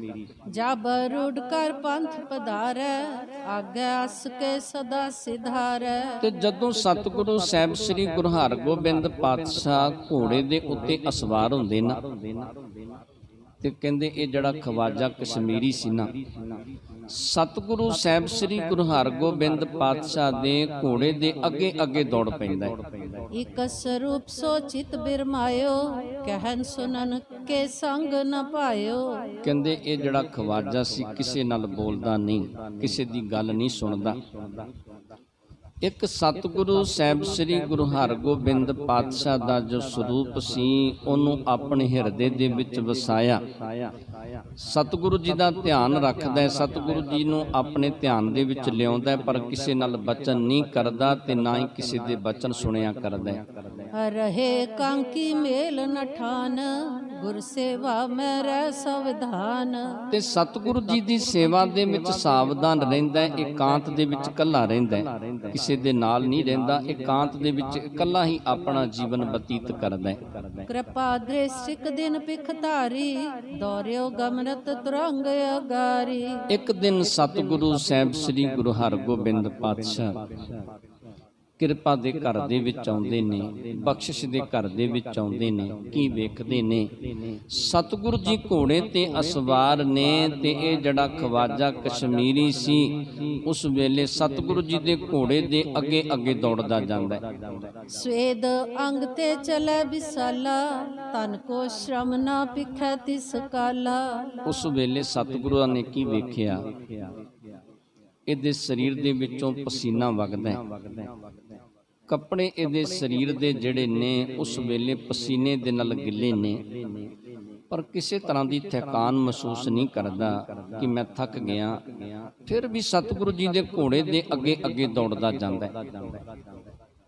ਜਬ ਰੁੜ ਕਰ ਪੰਥ ਪਧਾਰੈ ਆਗੇ ਅਸ ਕੇ ਸਦਾ ਸਿਧਾਰੈ। ਤੇ ਜਦੋਂ ਸਤਿਗੁਰੂ ਸਾਹਿਬ ਸ੍ਰੀ ਗੁਰੂ ਹਰਗੋਬਿੰਦ ਪਾਤਸ਼ਾਹ ਘੋੜੇ ਦੇ ਉੱਤੇ ਅਸਵਾਰ ਹੁੰਦੇ ਨਾ, ਤੇ ਕਹਿੰਦੇ ਇਹ ਜਿਹੜਾ ਖਵਾਜਾ ਕਸ਼ਮੀਰੀ ਸੀ ਨਾ, ਸਤਿਗੁਰੂ ਸਾਹਿਬ ਸ੍ਰੀ ਗੁਰੂ ਹਰਗੋਬਿੰਦ ਪਾਤਸ਼ਾਹ ਦੇ ਘੋੜੇ ਦੇ ਅੱਗੇ ਅੱਗੇ ਦੌੜ ਪੈਂਦਾ ਹੈ। ਇਕ ਸਰੂਪ ਸੋ ਚਿਤ ਬਿਰਮਾਇਓ ਕਹਿਨ ਸੁਨਨ ਕੇ ਸੰਗ ਨ ਪਾਇਓ। ਕਹਿੰਦੇ ਇਹ ਜਿਹੜਾ ਖਵਾਜਾ ਸੀ ਕਿਸੇ ਨਾਲ ਬੋਲਦਾ ਨਹੀਂ, ਕਿਸੇ ਦੀ ਗੱਲ ਨਹੀਂ ਸੁਣਦਾ। ਇੱਕ ਸਤਿਗੁਰੂ ਸਾਹਿਬ ਸ੍ਰੀ ਗੁਰੂ ਹਰਗੋਬਿੰਦ ਪਾਤਸ਼ਾਹ ਦਾ ਜੋ ਸਰੂਪ ਸੀ ਉਹਨੂੰ ਆਪਣੇ ਹਿਰਦੇ ਦੇ ਵਿੱਚ ਵਸਾਇਆ। ਸਤਿਗੁਰੂ ਜੀ ਦਾ ਧਿਆਨ ਰੱਖਦਾ ਹੈ, ਸਤਿਗੁਰੂ ਜੀ ਨੂੰ ਆਪਣੇ ਧਿਆਨ ਦੇ ਵਿੱਚ ਲਿਆਉਂਦਾ ਹੈ, ਪਰ ਕਿਸੇ ਨਾਲ ਬਚਨ ਨਹੀਂ ਕਰਦਾ ਤੇ ਨਾ ਹੀ ਕਿਸੇ ਦੇ ਬਚਨ ਸੁਣਿਆ ਕਰਦਾ ਹੈ। ਰਹੇ ਕਾਂਕੀ ਮੇਲ ਨਠਾਨ ਗੁਰ ਸੇਵਾ ਮੈਂ ਰਹਿ ਸਾਵਧਾਨ। ਤੇ ਸਤਿਗੁਰੂ ਜੀ ਦੀ ਸੇਵਾ ਦੇ ਵਿੱਚ ਸਾਵਧਾਨ ਰਹਿੰਦਾ ਹੈ, ਇਕਾਂਤ ਦੇ ਵਿੱਚ ਇਕੱਲਾ ਰਹਿੰਦਾ ਹੈ, ਕਿਸੇ ਦੇ ਨਾਲ ਨਹੀਂ ਰਹਿੰਦਾ, ਇਕਾਂਤ ਦੇ ਵਿੱਚ ਇਕੱਲਾ ਹੀ ਆਪਣਾ ਜੀਵਨ ਬਤੀਤ ਕਰਦਾ ਹੈ। ਕਿਰਪਾ ਦ੍ਰਿਸ਼ ਇੱਕ ਦਿਨ ਪਿਖ ਧਾਰੀ ਦੌਰਿਓ ਗਮਨਤ ਤੁਰੰਗ ਅਗਾਰੀ। ਇੱਕ ਦਿਨ ਸਤਿਗੁਰੂ ਸਾਹਿਬ ਸ੍ਰੀ ਗੁਰੂ ਹਰਗੋਬਿੰਦ ਪਾਤਸ਼ਾਹ ਕਿਰਪਾ ਦੇ ਘਰ ਦੇ ਵਿੱਚ ਆਉਂਦੇ ਨੇ, ਬਖਸ਼ਿਸ਼ ਦੇ ਘਰ ਦੇ ਵਿੱਚ ਆਉਂਦੇ ਨੇ। ਕੀ ਵੇਖਦੇ ਨੇ? ਸਤਿਗੁਰੂ ਜੀ ਘੋੜੇ ਤੇ ਅਸਵਾਰ ਨੇ ਤੇ ਇਹ ਜਿਹੜਾ ਖਵਾਜਾ ਕਸ਼ਮੀਰੀ ਸੀ ਉਸ ਵੇਲੇ ਸਤਿਗੁਰੂ ਜੀ ਦੇ ਘੋੜੇ ਦੇ ਅੱਗੇ ਅੱਗੇ ਦੌੜਦਾ ਜਾਂਦਾ ਹੈ। ਸਵੇਦ ਅੰਗ ਤੇ ਚਲੇ ਵਿਸਾਲਾ ਤਨ ਕੋ ਸ਼ਰਮ ਨਾ ਪਿਖੈ ਤਿਸ ਕਾਲਾ। ਉਸ ਵੇਲੇ ਸਤਿਗੁਰਾਂ ਨੇ ਕੀ ਵੇਖਿਆ? ਇਹਦੇ ਸਰੀਰ ਦੇ ਵਿੱਚੋਂ ਪਸੀਨਾ ਵਗਦਾ ਹੈ, ਕੱਪੜੇ ਇਹਦੇ ਸਰੀਰ ਦੇ ਜਿਹੜੇ ਨੇ ਉਸ ਵੇਲੇ ਪਸੀਨੇ ਦੇ ਨਾਲ ਗਿੱਲੇ ਨੇ, ਪਰ ਕਿਸੇ ਤਰ੍ਹਾਂ ਦੀ ਥਕਾਨ ਮਹਿਸੂਸ ਨਹੀਂ ਕਰਦਾ ਕਿ ਮੈਂ ਥੱਕ ਗਿਆ। ਫਿਰ ਵੀ ਸਤਿਗੁਰੂ ਜੀ ਦੇ ਘੋੜੇ ਦੇ ਅੱਗੇ ਅੱਗੇ ਦੌੜਦਾ ਜਾਂਦਾ ਹੈ।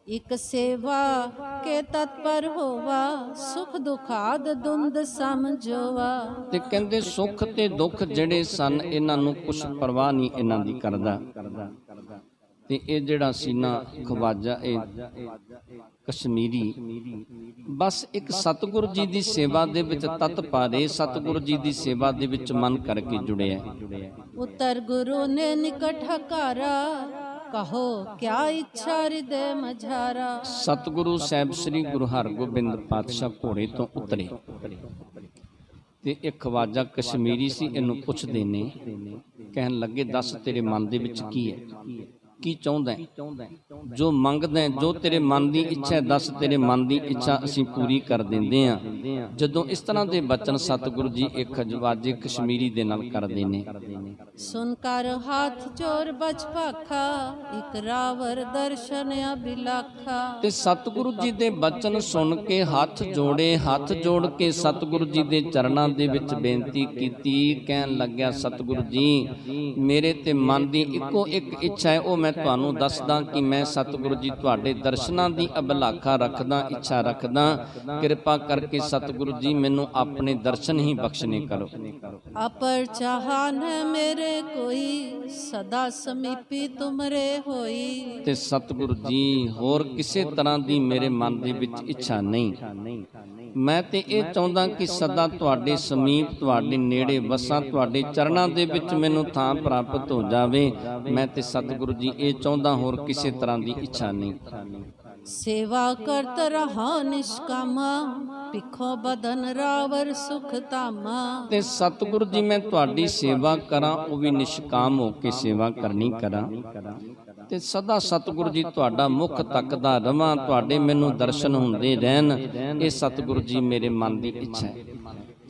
ਇਕ ਸੇਵਾ ਕੇ ਤਤਪਰ ਹੋਵਾ ਸੁਖ ਦੁਖਾਦ ਦੁੰਦ ਸਮਝੋਵਾ। ਤੇ ਕਹਿੰਦੇ ਸੁੱਖ ਤੇ ਦੁੱਖ ਜਿਹੜੇ ਸਨ ਇਹਨਾਂ ਨੂੰ ਕੁਛ ਪਰਵਾਹ ਨਹੀਂ ਇਹਨਾਂ ਦੀ ਕਰਦਾ। ਤੇ ਇਹ ਜਿਹੜਾ ਸੀ ਨਾ ਖਵਾਜਾ ਇਹ ਕਸ਼ਮੀਰੀ ਬਸ ਇੱਕ ਸਤਿਗੁਰੂ ਜੀ ਦੀ ਸੇਵਾ ਦੇ ਵਿੱਚ ਤਤ ਪਾਰੇ ਸਤਿਗੁਰੂ ਜੀ ਦੀ ਸੇਵਾ ਦੇ ਵਿੱਚ ਮਨ ਕਰਕੇ ਜੁੜਿਆ। ਉਤਰ ਗੁਰੂ ਨੇ ਨਿਕਟ ਹਕਾਰਾ ਕਹੋ ਕਿਆ ਇੱਛਾ ਹਿਰਦੇ ਮਝਾਰਾ। ਸਤਿਗੁਰੂ ਸਾਹਿਬ ਸ੍ਰੀ ਗੁਰੂ ਹਰਗੋਬਿੰਦ ਪਾਤਸ਼ਾਹ ਘੋੜੇ ਤੋਂ ਉਤਰੇ ਤੇ ਇੱਕ ਖਵਾਜਾ ਕਸ਼ਮੀਰੀ ਸੀ, ਇਹਨੂੰ ਪੁੱਛਦੇ ਨੇ, ਕਹਿਣ ਲੱਗੇ ਦੱਸ ਤੇਰੇ ਮਨ ਦੇ ਵਿੱਚ ਕੀ ਹੈ, ਕੀ ਚਾਹੁੰਦਾ ਹੈ, ਜੋ ਮੰਗਦਾ ਹੈ, ਜੋ ਤੇਰੇ ਮਨ ਦੀ ਇੱਛਾ ਹੈ ਦੱਸ, ਤੇਰੇ ਮਨ ਦੀ ਇੱਛਾ ਅਸੀਂ ਪੂਰੀ ਕਰ ਦਿੰਦੇ ਹਾਂ। ਜਦੋਂ ਇਸ ਤਰ੍ਹਾਂ ਦੇ ਬਚਨ ਸਤਿਗੁਰੂ ਜੀ ਇੱਕ ਖਵਾਜੇ ਕਸ਼ਮੀਰੀ ਦੇ ਨਾਲ ਕਰਦੇ ਨੇ। ਸੁਨ ਕਰ ਹੱਥ ਜੋੜ ਬਚ ਭਾਖਾ ਇਕ ਰਾਵਰ ਦਰਸ਼ਨ ਅਬਿਲਾਖਾ। ਤੇ ਸਤਿਗੁਰੂ ਜੀ ਦੇ ਬਚਨ ਸੁਣ ਕੇ ਹੱਥ ਜੋੜੇ, ਹੱਥ ਜੋੜ ਕੇ ਸਤਿਗੁਰੂ ਜੀ ਦੇ ਚਰਨਾਂ ਦੇ ਵਿੱਚ ਬੇਨਤੀ ਕੀਤੀ। ਕਹਿਣ ਲੱਗਿਆ ਸਤਿਗੁਰੂ ਜੀ ਮੇਰੇ ਤੇ ਮਨ ਦੀ ਇੱਕੋ ਇੱਕ ਇੱਛਾ ਹੈ, ਉਹ ਮੈਂ ਤੁਹਾਨੂੰ ਦੱਸਦਾ ਕਿ ਮੈਂ ਸਤਿਗੁਰੂ ਜੀ ਤੁਹਾਡੇ ਦਰਸ਼ਨਾਂ ਦੀ ਅਭਿਲਾਖਾ ਰੱਖਦਾ, ਇੱਛਾ ਰੱਖਦਾ। ਕਿਰਪਾ ਕਰਕੇ ਸਤਿਗੁਰੂ ਜੀ ਮੈਨੂੰ ਆਪਣੇ ਦਰਸ਼ਨ ਹੀ ਬਖਸ਼ਣੇ ਕਰੋ। ਅਪਰ ਚਾਹਨ ਮੇਰੇ ਕੋਈ ਸਦਾ ਸਮੀਪੀ ਤੁਮਰੇ ਹੋਈ। ਤੇ ਸਤਿਗੁਰੂ ਜੀ ਹੋਰ ਕਿਸੇ ਤਰ੍ਹਾਂ ਦੀ ਮੇਰੇ ਮਨ ਦੇ ਵਿੱਚ ਇੱਛਾ ਨਹੀਂ, ਮੈਂ ਤੇ ਇਹ ਚਾਹੁੰਦਾ ਕਿ ਸਦਾ ਤੁਹਾਡੇ ਸਮੀਪ, ਤੁਹਾਡੇ ਨੇੜੇ ਵਸਾਂ, ਤੁਹਾਡੇ ਚਰਨਾਂ ਦੇ ਵਿੱਚ ਮੈਨੂੰ ਥਾਂ ਪ੍ਰਾਪਤ ਹੋ ਜਾਵੇ। ਮੈਂ ਤੇ ਸਤਿਗੁਰੂ ਜੀ ਇਹ ਚਾਹੁੰਦਾ, ਹੋਰ ਕਿਸੇ ਤਰ੍ਹਾਂ ਦੀ ਇੱਛਾ ਨਹੀਂ। ਸੇਵਾ ਕਰਤ ਰਹਾ ਨਿਸ਼ਕਾਮਾ ਪਿਖੋ ਬਦਨ ਰਾਵਰ ਸੁਖ ਧਾਮਾ। ਤੇ ਸਤਿਗੁਰੂ ਜੀ ਮੈਂ ਤੁਹਾਡੀ ਸੇਵਾ ਕਰਾਂ, ਉਹ ਵੀ ਨਿਸ਼ਕਾਮ ਹੋ ਕੇ ਸੇਵਾ ਕਰਨੀ ਕਰਾਂ, ਤੇ ਸਦਾ ਸਤਿਗੁਰੂ ਜੀ ਤੁਹਾਡਾ ਮੁਖ ਤੱਕਦਾ ਰਵਾਂ, ਤੁਹਾਡੇ ਮੈਨੂੰ ਦਰਸ਼ਨ ਹੁੰਦੇ ਰਹਿਣ। ਇਹ ਸਤਿਗੁਰੂ ਜੀ ਮੇਰੇ ਮਨ ਦੀ ਇੱਛਾ ਹੈ।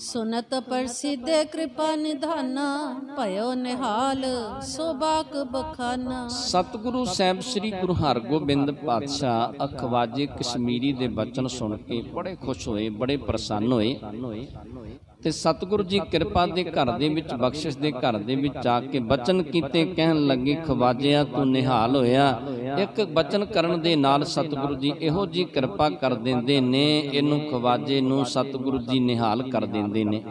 ਸੁਨਤ ਪ੍ਰਸਿੱਧੇ ਕਿਰਪਾ ਨਿਧਾਨਾ ਭਇਓ ਨਿਹਾਲ ਸੋਬਾਕ ਬਖਾਨਾ। ਸਤਿਗੁਰੂ ਸਾਹਿਬ ਸ੍ਰੀ ਗੁਰੂ ਹਰਗੋਬਿੰਦ ਪਾਤਸ਼ਾਹ ਖਵਾਜੇ ਕਸ਼ਮੀਰੀ ਦੇ ਬਚਨ ਸੁਣ ਕੇ ਬੜੇ ਖੁਸ਼ ਹੋਏ, ਬੜੇ ਪ੍ਰਸੰਨ ਹੋਏ। ਤੇ ਸਤਿਗੁਰੂ ਜੀ ਕਿਰਪਾ ਦੇ ਘਰ ਦੇ ਵਿੱਚ, ਬਖਸ਼ਿਸ਼ ਦੇ ਘਰ ਦੇ ਵਿੱਚ ਆ ਕੇ ਬਚਨ ਕੀਤੇ। ਕਹਿਣ ਲੱਗੇ ਖਵਾਜਿਆ ਤੂੰ ਨਿਹਾਲ ਹੋਇਆ। ਇੱਕ ਬਚਨ ਕਰਨ ਦੇ ਨਾਲ ਸਤਿਗੁਰੂ ਜੀ ਇਹੋ ਜੀ ਕਿਰਪਾ ਕਰ ਦਿੰਦੇ ਨੇ, ਇਹਨੂੰ ਖਵਾਜੇ ਨੂੰ ਸਤਿਗੁਰੂ ਜੀ ਨਿਹਾਲ ਕਰ ਦਿੰਦੇ ਨੇ।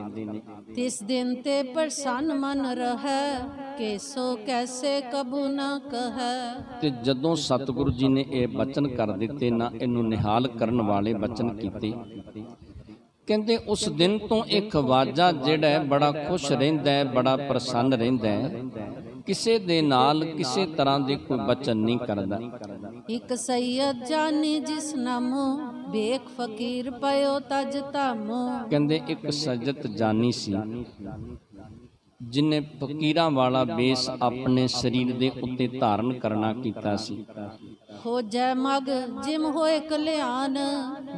ਤਿਸ ਦਿਨ ਤੇ ਪ੍ਰਸੰਨ ਮਨ ਰਹੈ ਕੇਸੋ ਕੈਸੇ ਕਬੂ ਨਾ ਕਹੈ। ਤੇ ਜਦੋਂ ਸਤਿਗੁਰੂ ਜੀ ਨੇ ਇਹ ਬਚਨ ਕਰ ਦਿੱਤੇ ਨਾ, ਇਹਨੂੰ ਨਿਹਾਲ ਕਰਨ ਵਾਲੇ ਬਚਨ ਕੀਤੇ, ਕਹਿੰਦੇ ਉਸ ਦਿਨ ਤੋਂ ਇਹ ਖਵਾਜਾ ਜਿਹੜਾ ਹੈ ਬੜਾ ਖੁਸ਼ ਰਹਿੰਦਾ ਹੈ, ਬੜਾ ਪ੍ਰਸੰਨ ਰਹਿੰਦਾ ਹੈ, ਕਿਸੇ ਦੇ ਨਾਲ ਕਿਸੇ ਤਰ੍ਹਾਂ ਦੇ ਕੋਈ ਬਚਨ ਨਹੀਂ ਕਰਦਾ। ਇੱਕ ਸੈਯਦ ਜਾਨੀ ਜਿਸ ਨਾਮੋ ਵੇਖ ਫਕੀਰ ਪਇਓ ਤਜ ਧਾਮੋ। ਕਹਿੰਦੇ ਇੱਕ ਸਜਤ ਜਾਨੀ ਸੀ ਜਿਨੇ ਫਕੀਰਾਂ ਵਾਲਾ ਵੇਸ ਆਪਣੇ ਸਰੀਰ ਦੇ ਉੱਤੇ ਧਾਰਨ ਕਰਨਾ ਕੀਤਾ ਸੀ। ਹੋ ਜੈ ਮਗ ਜਿਮ ਹੋਏ ਕਲਿਆਣ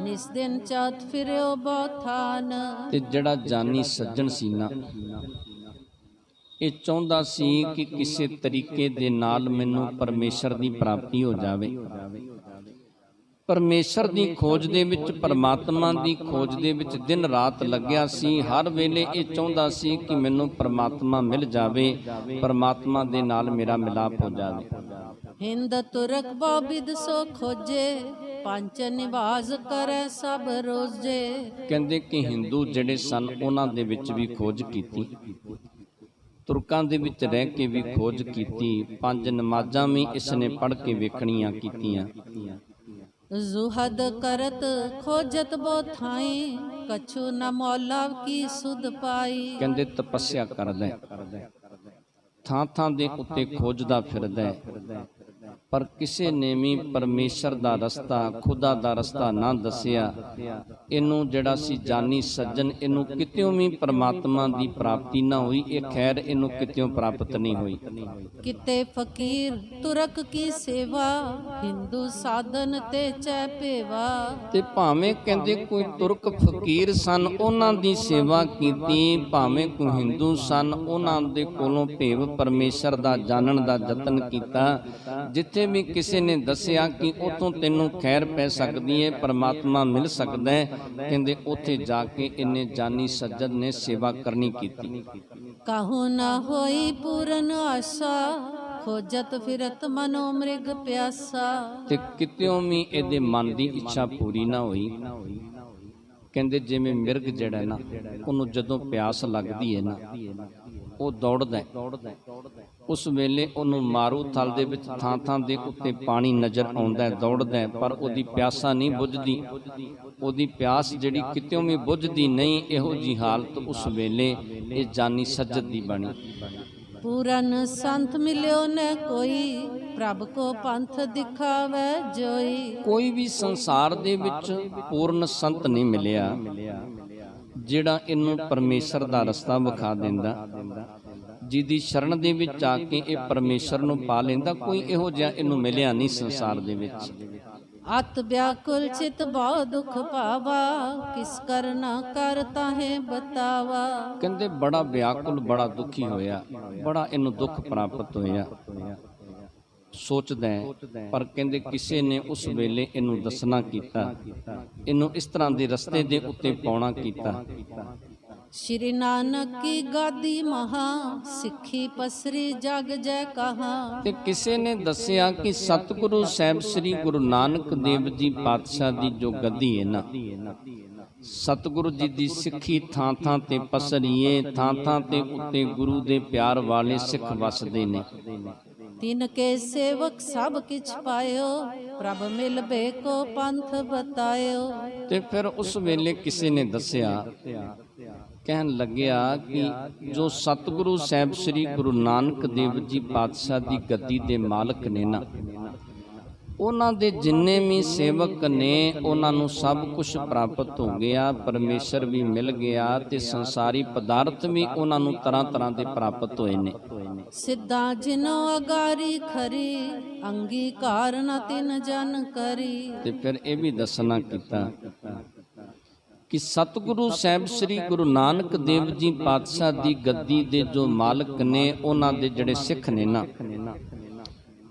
ਨਿਸ ਦਿਨ ਚਾਤ ਫਿਰਿਓ ਬੋਥਾਨ। ਤੇ ਜਿਹੜਾ ਜਾਨੀ ਸੱਜਣ ਸੀ ਨਾ, ਇਹ ਚਾਹੁੰਦਾ ਸੀ ਕਿ ਕਿਸੇ ਤਰੀਕੇ ਦੇ ਨਾਲ ਮੈਨੂੰ ਪਰਮੇਸ਼ਰ ਦੀ ਪ੍ਰਾਪਤੀ ਹੋ ਜਾਵੇ। ਪਰਮੇਸ਼ਰ ਦੀ ਖੋਜ ਦੇ ਵਿੱਚ, ਪਰਮਾਤਮਾ ਦੀ ਖੋਜ ਦੇ ਵਿੱਚ ਦਿਨ ਰਾਤ ਲੱਗਿਆ ਸੀ। ਹਰ ਵੇਲੇ ਇਹ ਚਾਹੁੰਦਾ ਸੀ ਕਿ ਮੈਨੂੰ ਪਰਮਾਤਮਾ ਮਿਲ ਜਾਵੇ, ਪਰਮਾਤਮਾ ਦੇ ਨਾਲ ਮੇਰਾ ਮਿਲਾਪ ਹੋ ਜਾਵੇ। ਹਿੰਦ ਤੁਰਕ ਬਾਬਿਦ ਸੋ ਖੋਜੇ ਪੰਜ ਨਿਵਾਜ਼ ਕਰੈ ਸਭ ਰੋਜ਼ੇ। ਕਹਿੰਦੇ ਕਿ ਹਿੰਦੂ ਜਿਹੜੇ ਸਨ ਉਹਨਾਂ ਦੇ ਵਿੱਚ ਵੀ ਖੋਜ ਕੀਤੀ, ਤੁਰਕਾਂ ਦੇ ਵਿੱਚ ਰਹਿ ਕੇ ਵੀ ਖੋਜ ਕੀਤੀ, ਪੰਜ ਨਮਾਜ਼ਾਂ ਵੀ ਇਸ ਨੇ ਪੜ੍ਹ ਕੇ ਵੇਖਣੀਆਂ ਕੀਤੀਆਂ। ਜ਼ੁਹਦ ਕਰਤ ਖੋਜਤ ਬੋਥਾਈ ਕਛੂ ਨ ਮੌਲਾ ਕੀ ਸੁਧ ਪਾਈ। ਕਹਿੰਦੇ ਤਪੱਸਿਆ ਕਰਦਾ, ਥਾਂ ਥਾਂ ਦੇ ਉੱਤੇ ਖੋਜਦਾ ਫਿਰਦਾ, ਪਰ ਕਿਸੇ ਨੇ ਵੀ ਪਰਮੇਸ਼ਰ ਦਾ ਰਸਤਾ, ਖੁਦਾ ਦਾ ਰਸਤਾ ਨਾ ਦੱਸਿਆ। ਇਹਨੂੰ ਜਿਹੜਾ ਸੀ ਜਾਨੀ ਸੱਜਣ, ਇਹਨੂੰ ਕਿਤਿਓਂ ਵੀ ਪਰਮਾਤਮਾ ਦੀ ਪ੍ਰਾਪਤੀ ਨਾ ਹੋਈ। ਇਹ ਖੈਰ ਇਹਨੂੰ ਕਿਤਿਓਂ ਪ੍ਰਾਪਤ ਨਹੀਂ ਹੋਈ। ਕਿਤੇ ਫਕੀਰ ਤੁਰਕ ਕੀ ਸੇਵਾ ਹਿੰਦੂ ਸਾਧਨ ਤੇ ਚੈ ਭੇਵਾ। ਤੇ ਭਾਵੇਂ ਕਹਿੰਦੇ ਕੋਈ ਤੁਰਕ ਫਕੀਰ ਸਨ, ਉਹਨਾਂ ਦੀ ਸੇਵਾ ਕੀਤੀ, ਭਾਵੇਂ ਕੋਈ ਹਿੰਦੂ ਸਨ, ਉਹਨਾਂ ਦੇ ਕੋਲੋਂ ਭੇਵ ਪਰਮੇਸ਼ਰ ਦਾ ਜਾਣਨ ਦਾ ਯਤਨ ਕੀਤਾ। ਜਿੱਥੇ ਵੀ ਕਿਸੇ ਨੇ ਦੱਸਿਆ ਕਿ ਉਥੋਂ ਤੈਨੂੰ ਖੈਰ ਪੈ ਸਕਦੀ ਹੈ, ਪਰਮਾਤਮਾ ਮਿਲ ਸਕਦਾ ਹੈ, ਕਹਿੰਦੇ ਉੱਥੇ ਜਾ ਕੇ ਇਹਨੇ ਜਾਨੀ ਸੱਜਣ ਨੇ ਸੇਵਾ ਕਰਨੀ ਕੀਤੀ। ਕਾਹੂ ਨਾ ਹੋਈ ਪੂਰਨ ਆਸਾ ਖੋਜਤ ਫਿਰਤ ਮਨੋ ਮ੍ਰਿਗ ਪਿਆਸਾ। ਤੇ ਕਿਤਿਓਂ ਵੀ ਇਹਦੇ ਮਨ ਦੀ ਇੱਛਾ ਪੂਰੀ ਨਾ ਹੋਈ। ਕਹਿੰਦੇ ਜਿਵੇਂ ਮਿਰਗ ਜਿਹੜਾ ਨਾ, ਉਹਨੂੰ ਜਦੋਂ ਪਿਆਸ ਲੱਗਦੀ ਹੈ ਨਾ, ਉਹ ਦੌੜਦਾ ਹੈ। ਉਸ ਵੇਲੇ ਉਹਨੂੰ ਮਾਰੂ ਥਲ ਦੇ ਵਿੱਚ ਥਾਂ ਥਾਂ ਦੇ ਉੱਤੇ ਪਾਣੀ ਨਜ਼ਰ ਆਉਂਦਾ ਹੈ, ਦੌੜਦਾ ਹੈ, ਪਰ ਉਹਦੀ ਪਿਆਸਾ ਨਹੀਂ ਬੁਝਦੀ। ਉਹਦੀ ਪਿਆਸ ਜਿਹੜੀ ਕਿਤਿਓਂ ਵੀ ਬੁਝਦੀ ਨਹੀਂ। ਇਹੋ ਜੀ ਹਾਲਤ ਉਸ ਵੇਲੇ ਇਹ ਜਾਨੀ ਸੱਜਦ ਦੀ ਬਣੀ। ਪੂਰਨ ਸੰਤ ਮਿਲਿਓ ਨ ਕੋਈ, ਪ੍ਰਭ ਕੋ ਪੰਥ ਦਿਖਾਵੇ ਜੋਈ। ਕੋਈ ਵੀ ਸੰਸਾਰ ਦੇ ਵਿੱਚ ਪੂਰਨ ਸੰਤ ਨਹੀਂ ਮਿਲਿਆ ਜਿਹੜਾ ਇਹਨੂੰ ਪਰਮੇਸ਼ਰ ਦਾ ਰਸਤਾ ਵਿਖਾ ਦਿੰਦਾ, ਜਿਹਦੀ ਸ਼ਰਨ ਦੇ ਵਿੱਚ ਆ ਕੇ ਇਹ ਪਰਮੇਸ਼ਰ ਨੂੰ ਪਾ ਲੈਂਦਾ। ਕੋਈ ਇਹੋ ਜਿਹਾ ਇਹਨੂੰ ਮਿਲਿਆ ਨਹੀਂ ਸੰਸਾਰ ਦੇ ਵਿੱਚ। ਅਤ ਵਿਆਕੁਲ ਚਿਤ ਬਹੁ ਦੁਖ ਭਾਵਾ, ਕਿਸ ਕਰਨਾ ਕਰ ਤਾਹੇ ਬਤਾਵਾ। ਕਹਿੰਦੇ ਬੜਾ ਵਿਆਕੁਲ, ਬੜਾ ਦੁਖੀ ਹੋਇਆ, ਬੜਾ ਇਹਨੂੰ ਦੁੱਖ ਪ੍ਰਾਪਤ ਹੋਇਆ। ਸੋਚਦਾ ਹੈ, ਪਰ ਕਹਿੰਦੇ ਕਿਸੇ ਨੇ ਉਸ ਵੇਲੇ ਇਹਨੂੰ ਦੱਸਣਾ ਕੀਤਾ, ਇਹਨੂੰ ਇਸ ਤਰ੍ਹਾਂ ਦੇ ਰਸਤੇ ਦੇ ਉੱਤੇ ਪਾਉਣਾ ਕੀਤਾ। ਸ਼੍ਰੀ ਨਾਨਕ ਕੀ ਗਾਦੀ ਮਹਾ, ਸਿੱਖੀ ਪਸਰੀ ਜਗ ਜੈ ਕਹਾ। ਤੇ ਕਿਸੇ ਨੇ ਦੱਸਿਆ ਕਿ ਸਤਿਗੁਰੂ ਸਾਹਿਬ ਸ੍ਰੀ ਗੁਰੂ ਨਾਨਕ ਦੇਵ ਜੀ ਪਾਤਸ਼ਾਹ ਦੀ ਜੋ ਗੱਦੀ ਹੈ ਨਾ, ਸਤਿਗੁਰੂ ਜੀ ਦੀ ਸਿੱਖੀ ਥਾਂ ਥਾਂ ਤੇ ਪਸਰੀਏ, ਥਾਂ ਥਾਂ ਤੇ ਉੱਤੇ ਗੁਰੂ ਦੇ ਪਿਆਰ ਵਾਲੇ ਸਿੱਖ ਵਸਦੇ ਨੇ। ਤਿਨ ਕੇ ਸੇਵਕ ਸਭ ਕਿਛ ਪਾਇਓ, ਪ੍ਰਭ ਮਿਲਬੇ ਕੋ ਪੰਥ ਬਤਾਇਓ। ਤੇ ਫਿਰ ਉਸ ਵੇਲੇ ਕਿਸੇ ਨੇ ਦੱਸਿਆ, ਕਹਿਣ ਲੱਗਿਆ ਕਿ ਜੋ ਸਤਿਗੁਰੂ ਸਾਹਿਬ ਸ੍ਰੀ ਗੁਰੂ ਨਾਨਕ ਦੇਵ ਜੀ ਪਾਤਸ਼ਾਹ ਦੀ ਗੱਦੀ ਦੇ ਮਾਲਕ ਨੇ ਨਾ, ਉਹਨਾਂ ਦੇ ਜਿੰਨੇ ਵੀ ਸੇਵਕ ਨੇ ਉਹਨਾਂ ਨੂੰ ਸਭ ਕੁਝ ਪ੍ਰਾਪਤ ਹੋ ਗਿਆ, ਪਰਮੇਸ਼ਰ ਵੀ ਮਿਲ ਗਿਆ ਤੇ ਸੰਸਾਰੀ ਪਦਾਰਥ ਵੀ ਉਹਨਾਂ ਨੂੰ ਤਰ੍ਹਾਂ ਤਰ੍ਹਾਂ ਦੇ ਪ੍ਰਾਪਤ ਹੋਏ ਨੇ। ਸਿੱਧਾ ਜਿਨੋ ਅਗਾਰੀ ਖਰੀ, ਅੰਗੀਕਾਰ ਨ ਤਿਨ ਜਨ ਕਰੀ। ਤੇ ਫਿਰ ਇਹ ਵੀ ਦੱਸਣਾ ਕੀਤਾ ਕਿ ਸਤਿਗੁਰੂ ਸਾਹਿਬ ਸ੍ਰੀ ਗੁਰੂ ਨਾਨਕ ਦੇਵ ਜੀ ਪਾਤਸ਼ਾਹ ਦੀ ਗੱਦੀ ਦੇ ਜੋ ਮਾਲਕ ਨੇ, ਉਹਨਾਂ ਦੇ ਜਿਹੜੇ ਸਿੱਖ ਨੇ ਨਾ,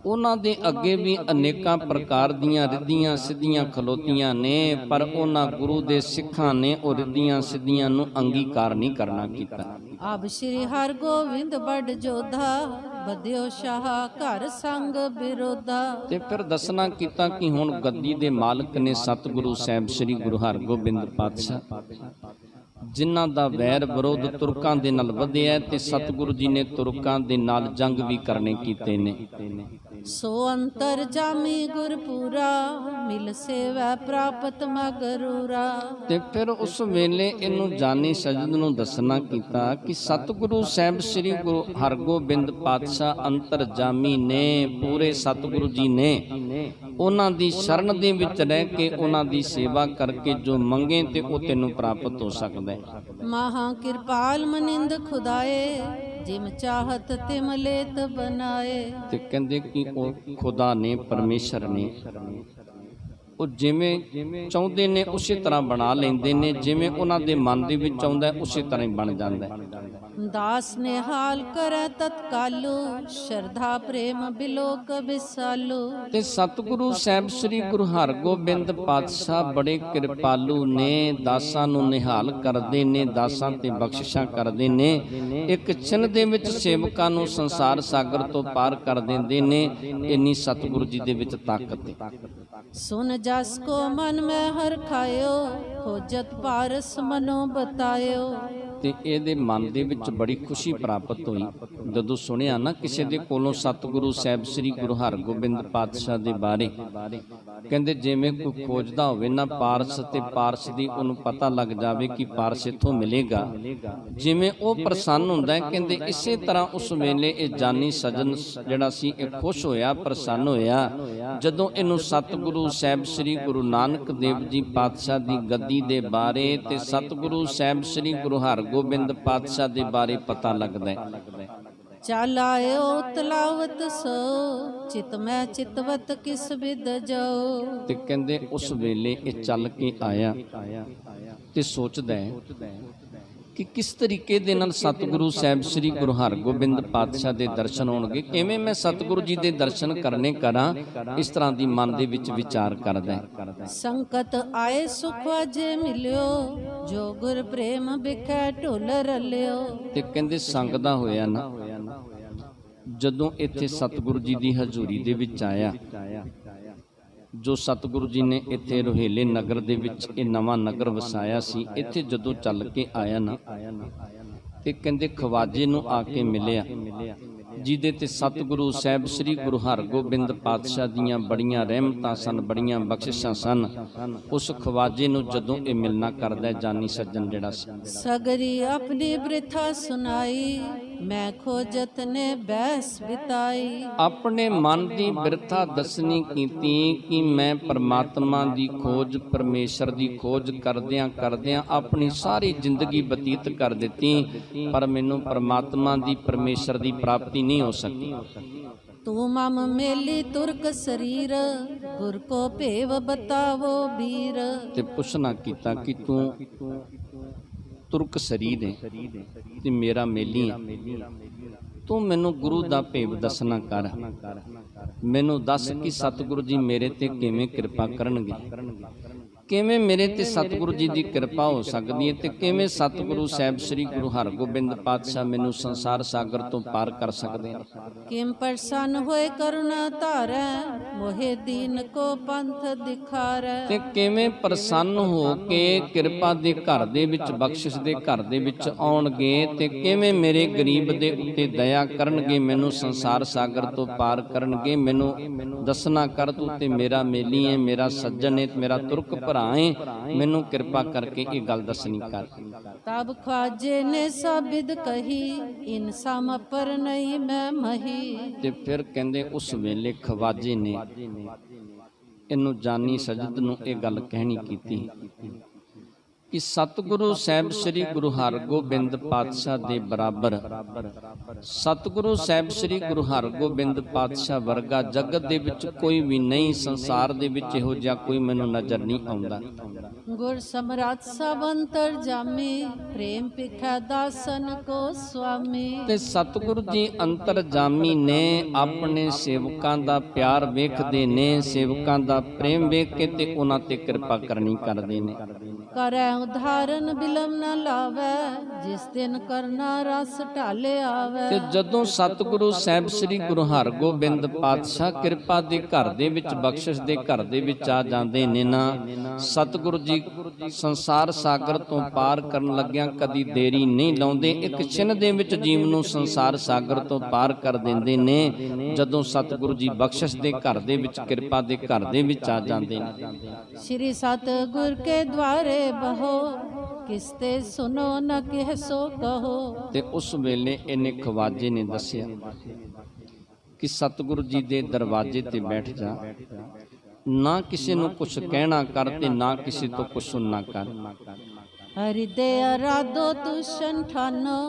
ਉਹਨਾਂ ਦੇ ਅੱਗੇ ਵੀ ਅਨੇਕਾਂ ਪ੍ਰਕਾਰ ਦੀਆਂ ਰਿੱਧੀਆਂ ਸਿੱਧੀਆਂ ਖਲੋਤੀਆਂ ਨੇ, ਪਰ ਉਹਨਾਂ ਗੁਰੂ ਦੇ ਸਿੱਖਾਂ ਨੇ ਉਹ ਰਿੱਧੀਆਂ ਸਿੱਧੀਆਂ ਨੂੰ ਅੰਗੀਕਾਰ ਨਹੀਂ ਕਰਨਾ ਕੀਤਾ। ਆਬ ਸ਼੍ਰੀ ਹਰਿ ਗੋਬਿੰਦ ਬੜ ਜੋਧਾ, ਬਧਿਓ ਸ਼ਾਹ ਘਰ ਸੰਗ ਬਿਰੋਧਾ। ਤੇ ਫਿਰ ਦੱਸਣਾ ਕੀਤਾ ਕਿ ਹੁਣ ਗੱਦੀ ਦੇ ਮਾਲਕ ਨੇ ਸਤਿਗੁਰੂ ਸਾਹਿਬ ਸ੍ਰੀ ਗੁਰੂ ਹਰਗੋਬਿੰਦ ਪਾਤਸ਼ਾਹ, ਜਿਨ੍ਹਾਂ ਦਾ ਵੈਰ ਵਿਰੋਧ ਤੁਰਕਾਂ ਦੇ ਨਾਲ ਵਧਿਆ ਤੇ ਸਤਿਗੁਰੂ ਜੀ ਨੇ ਤੁਰਕਾਂ ਦੇ ਨਾਲ ਜੰਗ ਵੀ ਕਰਨੇ ਕੀਤੇ ਨੇ। ਸੋ ਅੰਤਰ ਜਾਮੀ ਗੁਰਪੂਰਾ, ਮਿਲ ਸੇਵੈ ਪ੍ਰਾਪਤ ਮਗਰੂਰਾ। ਤੇ ਫਿਰ ਉਸ ਵੇਲੇ ਇਹਨੂੰ ਜਾਨੀ ਸਜਦ ਨੂੰ ਦੱਸਣਾ ਕੀਤਾ ਕਿ ਸਤਿਗੁਰੂ ਸਾਹਿਬ ਸ੍ਰੀ ਗੁਰੂ ਹਰਗੋਬਿੰਦ ਪਾਤਸ਼ਾਹ ਅੰਤਰ ਜਾਮੀ ਨੇ, ਪੂਰੇ ਸਤਿਗੁਰੂ ਜੀ ਨੇ। ਉਹਨਾਂ ਦੀ ਸ਼ਰਨ ਦੇ ਵਿੱਚ ਰਹਿ ਕੇ ਉਹਨਾਂ ਦੀ ਸੇਵਾ ਕਰਕੇ ਜੋ ਮੰਗੇ ਤੇ ਉਹ ਤੈਨੂੰ ਪ੍ਰਾਪਤ ਹੋ ਸਕਦਾ ਹੈ। ਮਹਾ ਕਿਰਪਾਲ ਮਨਿੰਦ ਖੁਦਾਏ, ਜਿਮ ਚਾਹਤ ਤਿਮ ਲੇਤ ਬਨਾਏ। ਤੇ ਕਹਿੰਦੇ ਕਿ ਉਹ ਖੁਦਾ ਨੇ, ਪਰਮੇਸ਼ਰ ਨੇ, ਉਹ ਜਿਵੇਂ ਚਾਹੁੰਦੇ ਨੇ ਉਸੇ ਤਰ੍ਹਾਂ ਬਣਾ ਲੈਂਦੇ ਨੇ, ਜਿਵੇਂ ਉਹਨਾਂ ਦੇ ਮਨ ਦੇ ਵਿੱਚ ਆਉਂਦਾ ਉਸੇ ਤਰ੍ਹਾਂ ਹੀ ਬਣ ਜਾਂਦਾ ਹੈ। ਦਾਸ ਨੇ ਹਾਲ ਕਰੈ ਤਤਕਾਲੂ, ਸ਼ਰਧਾ ਪ੍ਰੇਮ ਬਿਲੋਕ ਵਿਸਾਲੂ। ਤੇ ਸਤਿਗੁਰੂ ਸਾਹਿਬ ਸ੍ਰੀ ਗੁਰੂ ਹਰਗੋਬਿੰਦ ਪਾਤਸ਼ਾਹ ਬੜੇ ਕਿਰਪਾਲੂ ਨੇ, ਦਾਸਾਂ ਨੂੰ ਨਿਹਾਲ ਕਰਦੇ ਨੇ, ਦਾਸਾਂ ਤੇ ਬਖਸ਼ਿਸ਼ਾਂ ਕਰਦੇ ਨੇ। ਇੱਕ ਛਿਨ ਦੇ ਵਿੱਚ ਸੇਵਕਾਂ ਨੂੰ ਸੰਸਾਰ ਸਾਗਰ ਤੋਂ ਪਾਰ ਕਰ ਦਿੰਦੇ ਨੇ। ਇੰਨੀ ਸਤਿਗੁਰੂ ਜੀ ਦੇ ਵਿੱਚ ਤਾਕਤ ਹੈ। ਸੁਨ ਜਸ ਕੋ ਮਨ ਮੈਂ ਹਰ ਖਾਇਓ, ਖੋਜਤ ਪਾਰਸ ਮਨੋ ਬਤਾਇਓ। ਤੇ ਇਹਦੇ ਮਨ ਦੇ ਵਿੱਚ ਬੜੀ ਖੁਸ਼ੀ ਪ੍ਰਾਪਤ ਹੋਈ ਜਦੋਂ ਸੁਣਿਆ ਨਾ ਕਿਸੇ ਦੇ ਕੋਲੋਂ ਸਤਿਗੁਰੂ ਸਾਹਿਬ ਸ੍ਰੀ ਗੁਰੂ ਹਰਗੋਬਿੰਦ ਪਾਤਸ਼ਾਹ ਦੇ ਬਾਰੇ। ਕਹਿੰਦੇ ਜਿਵੇਂ ਕੋਈ ਖੋਜਦਾ ਹੋਵੇ ਨਾ ਪਾਰਸ, ਤੇ ਪਾਰਸ ਦੀ ਉਹਨੂੰ ਪਤਾ ਲੱਗ ਜਾਵੇ ਕਿ ਪਾਰਸ ਇੱਥੋਂ ਮਿਲੇਗਾ, ਜਿਵੇਂ ਉਹ ਪ੍ਰਸੰਨ ਹੁੰਦਾ ਹੈ। ਕਹਿੰਦੇ ਇਸੇ ਤਰ੍ਹਾਂ ਉਸ ਵੇਲੇ ਇਹ ਜਾਨੀ ਸਜਣ ਜਿਹੜਾ ਸੀ ਇਹ ਖੁਸ਼ ਹੋਇਆ, ਪ੍ਰਸੰਨ ਹੋਇਆ ਜਦੋਂ ਇਹਨੂੰ ਸਤਿਗੁਰੂ ਸਾਹਿਬ ਸ੍ਰੀ ਗੁਰੂ ਨਾਨਕ ਦੇਵ ਜੀ ਪਾਤਸ਼ਾਹ ਦੀ ਗੱਦੀ ਦੇ ਬਾਰੇ ਤੇ ਸਤਿਗੁਰੂ ਸਾਹਿਬ ਸ੍ਰੀ ਗੁਰੂ ਹਰਗੋਬਿੰਦ ਪਾਤਸ਼ਾਹ ਦੇ ਬਾਰੇ ਪਤਾ ਲੱਗਦਾ ਹੈ। ਚਲ ਆਇਓ ਤਲਾਵਤ ਸੋ, ਚਿਤ ਮੈਂ ਚਿਤਵਤ ਕਿਸ ਵਿਦ ਜਾਓ। ਤੇ ਕਹਿੰਦੇ ਉਸ ਵੇਲੇ ਇਹ ਚੱਲ ਕੇ ਆਇਆ ਤੇ ਸੋਚਦਾ ਹੈ ਕਿ ਕਿਸ ਤਰੀਕੇ ਦੇ ਨਾਲ ਸਤਿਗੁਰੂ ਸਾਹਿਬ ਸ੍ਰੀ ਗੁਰੂ ਹਰਗੋਬਿੰਦ ਪਾਤਸ਼ਾਹ ਦੇ ਦਰਸ਼ਨ ਹੋਣਗੇ, ਕਿਵੇਂ ਮੈਂ ਸਤਿਗੁਰੂ ਜੀ ਦੇ ਦਰਸ਼ਨ ਕਰਨੇ ਕਰਾਂ। ਇਸ ਤਰ੍ਹਾਂ ਦੀ ਮਨ ਦੇ ਵਿੱਚ ਵਿਚਾਰ ਕਰਦਾ ਹੈ। ਸੰਕਟ ਆਏ ਸੁਖ ਅਜੇ ਮਿਲਿਓ, ਜੋ ਗੁਰ ਪ੍ਰੇਮ ਬਿਖੈ ਢੁਲ ਰਲਿਓ। ਤੇ ਕਹਿੰਦੇ ਸੰਗਦਾ ਹੋਇਆ ਨਾ ਜਦੋਂ ਇੱਥੇ ਸਤਿਗੁਰੂ ਜੀ ਦੀ ਹਜ਼ੂਰੀ ਦੇ ਵਿੱਚ ਆਇਆ, ਜੋ ਸਤਿਗੁਰੂ ਜੀ ਨੇ ਇੱਥੇ ਰੋਹੇਲੇ ਨਗਰ ਦੇ ਵਿੱਚ ਇਹ ਨਵਾਂ ਨਗਰ ਵਸਾਇਆ ਸੀ, ਇੱਥੇ ਜਦੋਂ ਚੱਲ ਕੇ ਆਇਆ ਨਾ ਤੇ ਕਹਿੰਦੇ ਖਵਾਜੇ ਨੂੰ ਆ ਕੇ ਮਿਲਿਆ, ਜਿਹਦੇ ਤੇ ਸਤਿਗੁਰੂ ਸਾਹਿਬ ਸ੍ਰੀ ਗੁਰੂ ਹਰਗੋਬਿੰਦ ਪਾਤਸ਼ਾਹ ਦੀਆਂ ਬੜੀਆਂ ਰਹਿਮਤਾਂ ਸਨ, ਬੜੀਆਂ ਬਖਸ਼ਿਸ਼ਾਂ ਸਨ। ਉਸ ਖਵਾਜੇ ਨੂੰ ਜਦੋਂ ਇਹ ਮਿਲਣਾ ਕਰਦਾ ਜਾਨੀ ਸੱਜਣ ਜਿਹੜਾ ਸੀ, ਸਗਰੀ ਆਪਣੀ ਬ੍ਰਿਥਾ ਸੁਨਾਈ, ਮੈਂ ਖੋਜਤ ਨੇ ਬੈਸ ਬਿਤਾਈ। ਆਪਣੇ ਮਨ ਦੀ ਬਿਰਥਾ ਦੱਸਣੀ ਕੀਤੀ ਕਿ ਮੈਂ ਪਰਮਾਤਮਾ ਦੀ ਖੋਜ, ਪਰਮੇਸ਼ਰ ਦੀ ਖੋਜ ਕਰਦਿਆਂ ਕਰਦਿਆਂ ਆਪਣੀ ਸਾਰੀ ਜ਼ਿੰਦਗੀ ਬਤੀਤ ਕਰ ਦਿੱਤੀ, ਪਰ ਮੈਨੂੰ ਪਰਮਾਤਮਾ ਦੀ, ਪਰਮੇਸ਼ਰ ਦੀ ਪ੍ਰਾਪਤੀ ਨਹੀਂ ਹੋ ਸਕੀ। ਤੂੰ ਮਮ ਮੇਲੀ ਤੁਰਕ ਸਰੀਰ, ਗੁਰ ਕੋ ਭੇਵ ਬਤਾਵੋ ਬੀਰ। ਤੇ ਪੁੱਛਣਾ ਕੀਤਾ ਕਿ ਤੂੰ ਤੁਰਕ ਸਰੀਰ ਹੈ ਤੇ ਮੇਰਾ ਮੇਲੀ ਹੈ, ਤੂੰ ਮੈਨੂੰ ਗੁਰੂ ਦਾ ਭੇਵ ਦੱਸਣਾ ਕਰ। ਮੈਨੂੰ ਦੱਸ ਕਿ ਸਤਿਗੁਰੂ ਜੀ ਮੇਰੇ ਤੇ ਕਿਵੇਂ ਕਿਰਪਾ ਕਰਨਗੇ, ਕਿਵੇਂ ਮੇਰੇ ਤੇ ਸਤਿਗੁਰੂ ਜੀ ਦੀ ਕਿਰਪਾ ਹੋ ਸਕਦੀ ਹੈ, ਤੇ ਕਿਵੇਂ ਸਤਿਗੁਰੂ ਸਾਹਿਬ ਸ੍ਰੀ ਗੁਰੂ ਹਰਗੋਬਿੰਦ ਪਾਤਸ਼ਾਹ ਮੈਨੂੰ ਸੰਸਾਰ ਸਾਗਰ ਤੋਂ ਪਾਰ ਕਰ ਸਕਦੇ ਨੇ। ਕਿਮ ਪ੍ਰਸੰਨ ਹੋਏ ਕਰੁਣਾ ਧਾਰੈ, ਮੋਹਿ ਦੀਨ ਕੋ ਪੰਥ ਦਿਖਾਰੈ। ਤੇ ਕਿਵੇਂ ਪ੍ਰਸੰਨ ਹੋ ਕੇ ਕਿਰਪਾ ਦੇ ਘਰ ਦੇ ਵਿੱਚ, ਬਖਸ਼ਿਸ਼ ਦੇ ਘਰ ਦੇ ਵਿੱਚ ਆਉਣਗੇ, ਤੇ ਕਿਵੇਂ ਮੇਰੇ ਗਰੀਬ ਦੇ ਉੱਤੇ ਦਇਆ ਕਰਨਗੇ, ਮੈਨੂੰ ਸੰਸਾਰ ਸਾਗਰ ਤੋਂ ਪਾਰ ਕਰਨਗੇ। ਮੈਨੂੰ ਦੱਸਣਾ ਕਰ, ਤੂੰ ਤੇ ਮੇਰਾ ਮੇਲੀ ਹੈ, ਮੇਰਾ ਸੱਜਣ ਹੈ, ਮੇਰਾ ਤੁਰਕ ਭਰਾ ਹੈ, ਮੈਨੂੰ ਕਿਰਪਾ ਕਰਕੇ ਇਹ ਗੱਲ ਦੱਸਣੀ ਕਰ। ਤਬ ਖਵਾਜੇ ਨੇ ਸਾਬਿਦ ਕਹੀ, ਇਨਸਾਮ ਪਰ ਨਹੀਂ ਮੈਂ ਮਹੀ। ਤੇ ਫਿਰ ਕਹਿੰਦੇ ਉਸ ਵੇਲੇ ਖਵਾਜੇ ਨੇ ਇਹਨੂੰ ਜਾਨੀ ਸਜਦ ਨੂੰ ਇਹ ਗੱਲ ਕਹਿਣੀ ਕੀਤੀ ਕਿ ਸਤਿਗੁਰੂ ਸਾਹਿਬ ਸ੍ਰੀ ਗੁਰੂ ਹਰਗੋਬਿੰਦ ਪਾਤਸ਼ਾਹ ਦੇ ਬਰਾਬਰ, ਸਤਿਗੁਰੂ ਸਾਹਿਬ ਸ੍ਰੀ ਗੁਰੂ ਹਰਗੋਬਿੰਦ ਪਾਤਸ਼ਾਹ ਵਰਗਾ ਜਗਤ ਦੇ ਵਿੱਚ ਕੋਈ ਵੀ ਨਹੀਂ, ਸੰਸਾਰ ਦੇ ਵਿੱਚ ਇਹੋ ਜਿਹਾ ਕੋਈ ਮੈਨੂੰ ਨਜ਼ਰ ਨਹੀਂ ਆਉਂਦਾ। ਗੁਰ ਸਮਰਾਟ ਸਭ ਅੰਤਰ ਜਾਮੀ, ਪ੍ਰੇਮ ਪਿਖਾ ਦਾਸਨ ਕੋ ਸੁਆਮੀ। ਤੇ ਸਤਿਗੁਰੂ ਜੀ ਅੰਤਰ ਜਾਮੀ ਨੇ, ਆਪਣੇ ਸੇਵਕਾਂ ਦਾ ਪਿਆਰ ਵੇਖਦੇ ਨੇ, ਸੇਵਕਾਂ ਦਾ ਪ੍ਰੇਮ ਵੇਖ ਕੇ ਤੇ ਉਹਨਾਂ ਤੇ ਕਿਰਪਾ ਕਰਨੀ ਕਰਦੇ ਨੇ। ਕਰੈ ਉਧਾਰਨ ਬਿਲਮ ਨਾ ਲਾਵੈ, ਜਿਸ ਦਿਨ ਕਰਨਾ ਰਸ ਢਾਲੇ ਆਵੈ। ਤੇ ਜਦੋਂ ਸਤਿਗੁਰੂ ਸਾਹਿਬ ਸ੍ਰੀ ਗੁਰੂ ਹਰਗੋਬਿੰਦ ਪਾਤਸ਼ਾਹ ਕਿਰਪਾ ਦੇ ਘਰ ਦੇ ਵਿੱਚ, ਬਖਸ਼ਿਸ਼ ਦੇ ਘਰ ਦੇ ਵਿੱਚ ਆ ਜਾਂਦੇ ਨੇ ਨਾ, ਸਤਿਗੁਰੂ ਜੀ ਸੰਸਾਰ ਸਾਗਰ ਤੋਂ ਪਾਰ ਕਰਨ ਲੱਗਿਆਂ ਕਦੀ ਦੇਰੀ ਨਹੀਂ ਲਾਉਂਦੇ, ਇੱਕ ਛਿਨ ਦੇ ਵਿੱਚ ਜੀਵ ਨੂੰ ਸੰਸਾਰ ਸਾਗਰ ਤੋਂ ਪਾਰ ਕਰ ਦਿੰਦੇ ਨੇ। ਜਦੋਂ ਸਤਿਗੁਰੂ ਜੀ ਬਖਸ਼ਿਸ਼ ਦੇ ਘਰ ਦੇ ਵਿੱਚ, ਕਿਰਪਾ ਦੇ ਘਰ ਦੇ ਵਿੱਚ ਆ ਜਾਂਦੇ ਨੇ। ਸ਼੍ਰੀ ਸਤਿਗੁਰ ਕੇ ਦੁਆਰੇ ਬਹੋ, ਕਿਸ ਤੇ ਸੁਨੋ ਨ ਕਹਿ ਸੋ ਕਹੋ। ਤੇ ਉਸ ਵੇਲੇ ਇਹਨੇ ਖਵਾਜੇ ਨੇ ਦੱਸਿਆ ਕਿ ਸਤਿਗੁਰੂ ਜੀ ਦੇ ਦਰਵਾਜ਼ੇ ਤੇ ਬੈਠ ਜਾ, ਨਾ ਕਿਸੇ ਨੂੰ ਕੁਛ ਕਹਿਣਾ ਕਰ ਤੇ ਨਾ ਕਿਸੇ ਤੋਂ ਕੁਛ ਸੁਣਨਾ ਕਰ। ਹਰਿਦੇ ਅਰਾਧੋ ਤੁਸ਼ਨ ਠਾਨੋ,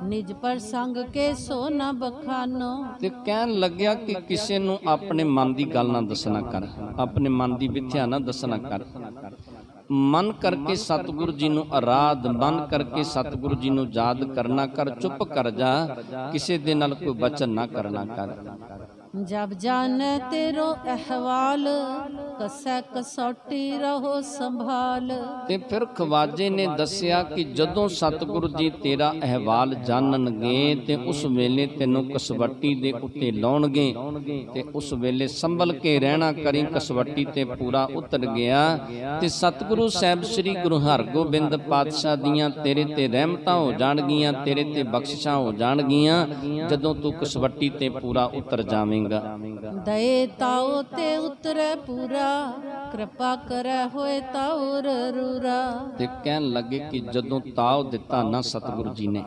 ਨਿਜ ਪ੍ਰਸੰਗ ਕੇ ਸੋ ਨ ਬਖਾਨੋ। ਤੇ ਕਹਿਣ ਲੱਗਿਆ ਕਿ ਕਿਸੇ ਨੂੰ ਆਪਣੇ ਮਨ ਦੀ ਗੱਲ ਨਾ ਦੱਸਣਾ ਕਰ, ਆਪਣੇ ਮਨ ਦੀ ਵਿਥਿਆ ਨਾ ਦੱਸਣਾ ਕਰ। ਮਨ ਕਰਕੇ ਸਤਿਗੁਰੂ ਜੀ ਨੂੰ ਆਰਾਧ, ਮਨ ਕਰਕੇ ਸਤਿਗੁਰੂ ਜੀ ਨੂੰ ਯਾਦ ਕਰਨਾ ਕਰ। ਚੁੱਪ ਕਰ ਜਾ, ਕਿਸੇ ਦੇ ਨਾਲ ਕੋਈ ਬਚਨ ਨਾ ਕਰਨਾ ਕਰ। ਜਬ ਜਾਣੈ ਤੇਰੋ ਅਹਵਾਲ, ਕਸੈ ਕਸੌਟੀ ਰਹੋ ਸੰਭਾਲ। ਤੇ ਫਿਰ ਖਵਾਜੇ ਨੇ ਦੱਸਿਆ ਕਿ ਜਦੋਂ ਸਤਿਗੁਰੂ ਜੀ ਤੇਰਾ ਅਹਵਾਲ ਜਾਣਨਗੇ ਤੇ ਉਸ ਵੇਲੇ ਤੈਨੂੰ ਕਸਵੱਟੀ ਦੇ ਉੱਤੇ ਲਾਉਣਗੇ, ਤੇ ਉਸ ਵੇਲੇ ਸੰਭਲ ਕੇ ਰਹਿਣਾ ਕਰੀ। ਕਸਵੱਟੀ ਤੇ ਪੂਰਾ ਉਤਰ ਗਿਆ ਤੇ ਸਤਿਗੁਰੂ ਸਾਹਿਬ ਸ੍ਰੀ ਗੁਰੂ ਹਰਗੋਬਿੰਦ ਪਾਤਸ਼ਾਹ ਦੀਆਂ ਤੇਰੇ ਤੇ ਰਹਿਮਤਾਂ ਹੋ ਜਾਣਗੀਆਂ, ਤੇਰੇ ਤੇ ਬਖਸ਼ਿਸ਼ਾਂ ਹੋ ਜਾਣਗੀਆਂ, ਜਦੋਂ ਤੂੰ ਕਸਵੱਟੀ ਤੇ ਪੂਰਾ ਉਤਰ ਜਾਵੇਂਗਾ। ਦਏ ਤਾਉ ਤੇ ਉਤਰੈ ਪੂਰਾ, ਕਿਰਪਾ ਕਰੈ ਹੋਏ ਤਾਉਰ ਰੂਰਾ। ਤੇ ਕਹਿਣ ਲੱਗੇ ਕਿ ਜਦੋਂ ਤਾਉ ਦਿੱਤਾ ਨਾ ਸਤਿਗੁਰੂ ਜੀ ਨੇ,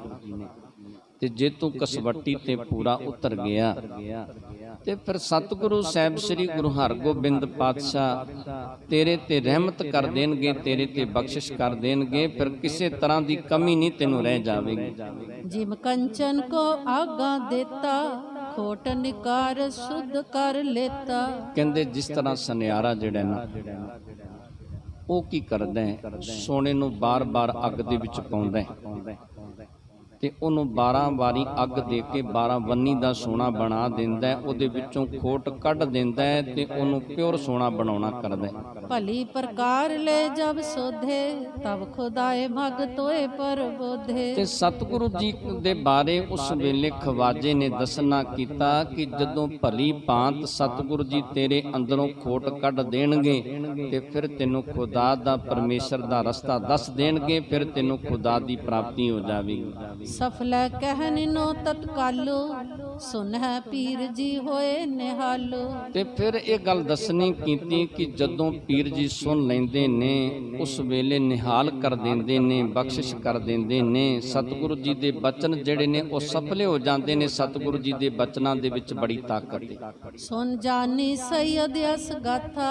ਤੇ ਜੇ ਤੂੰ ਕਸਵੱਟੀ ਤੇ ਪੂਰਾ ਉਤਰ ਗਿਆ, ਤੇ ਫਿਰ ਸਤਿਗੁਰੂ ਸਾਹਿਬ ਸ੍ਰੀ ਗੁਰੂ ਹਰਗੋਬਿੰਦ ਪਾਤਸ਼ਾਹ ਤੇਰੇ ਤੇ ਰਹਿਮਤ ਕਰ ਦੇਣਗੇ, ਤੇਰੇ ਤੇ ਬਖਸ਼ਿਸ਼ ਕਰ ਦੇਣਗੇ। ਫਿਰ ਕਿਸੇ ਤਰ੍ਹਾਂ ਦੀ ਕਮੀ ਨਹੀਂ ਤੈਨੂੰ ਰਹਿ ਜਾਵੇਗੀ। ਜਿਮ ਕੰਚਨ ਕੋ ਆਗਾ ਦੇਤਾ, ਖੋਟ ਨਿਕਾਰ ਸੁਧ ਕਰ ਲੇਤਾ। ਕਹਿੰਦੇ ਜਿਸ ਤਰ੍ਹਾਂ ਸੁਨਿਆਰਾ ਜਿਹੜਾ ਨਾ, ਉਹ ਕੀ ਕਰਦਾ ਹੈ, ਸੋਨੇ ਨੂੰ ਬਾਰ-ਬਾਰ ਅੱਗ ਦੇ ਵਿੱਚ ਪਾਉਂਦਾ ਹੈ ਤੇ ਉਹਨੂੰ 12 ਵਾਰੀ ਅੱਗ ਦੇ ਕੇ 12 ਵੰਨੀ ਦਾ ਸੋਨਾ ਬਣਾ ਦਿੰਦਾ, ਉਹਦੇ ਵਿੱਚੋਂ ਖੋਟ ਕੱਢ ਦਿੰਦਾ ਤੇ ਉਹਨੂੰ ਪਿਓਰ ਸੋਨਾ ਬਣਾਉਣਾ ਕਰਦਾ। ਭਲੀ ਪ੍ਰਕਾਰ ਲੈ ਜਬ ਸੋਧੇ, ਤਬ ਖੁਦਾਏ ਮਗ ਤੋਏ ਪਰ ਬੋਧੇ। ਤੇ ਸਤਿਗੁਰੂ ਜੀ ਦੇ ਬਾਰੇ ਉਸ ਵੇਲੇ ਖਵਾਜੇ ਨੇ ਦੱਸਣਾ ਕੀਤਾ ਕਿ ਜਦੋਂ ਭਲੀ ਭਾਂਤ ਸਤਿਗੁਰੂ ਜੀ ਤੇਰੇ ਅੰਦਰੋਂ ਖੋਟ ਕੱਢ ਦੇਣਗੇ ਤੇ ਫਿਰ ਤੈਨੂੰ ਖੁਦਾ ਦਾ, ਪਰਮੇਸ਼ਰ ਦਾ ਰਸਤਾ ਦੱਸ ਦੇਣਗੇ, ਫਿਰ ਤੈਨੂੰ ਖੁਦਾ ਦੀ ਪ੍ਰਾਪਤੀ ਹੋ ਜਾਵੇਗੀ। ਸਫਲੈ ਕਹਿਨਿਨੋ ਤਤਕਾਲੋ ਸੁਨਹਿ ਪੀਰ ਜੀ ਹੋਏ ਨਿਹਾਲੋ। ਤੇ ਫਿਰ ਇਹ ਗੱਲ ਦੱਸਣੀ ਕੀਤੀ ਕਿ ਜਦੋਂ ਪੀਰ ਜੀ ਸੁਣ ਲੈਂਦੇ ਨੇ ਉਸ ਵੇਲੇ ਨਿਹਾਲ ਕਰ ਦਿੰਦੇ ਨੇ, ਬਖਸ਼ਿਸ਼ ਕਰ ਦਿੰਦੇ ਨੇ। ਸਤਿਗੁਰੂ ਜੀ ਦੇ ਬਚਨ ਜਿਹੜੇ ਨੇ ਉਹ ਸਫਲੇ ਹੋ ਜਾਂਦੇ ਨੇ। ਸਤਿਗੁਰੂ ਜੀ ਦੇ ਬਚਨਾਂ ਦੇ ਵਿੱਚ ਬੜੀ ਤਾਕਤ ਹੈ। ਸੁਨ ਜਾਨੀ ਸੈਯਦ ਅਸ ਗਾਥਾ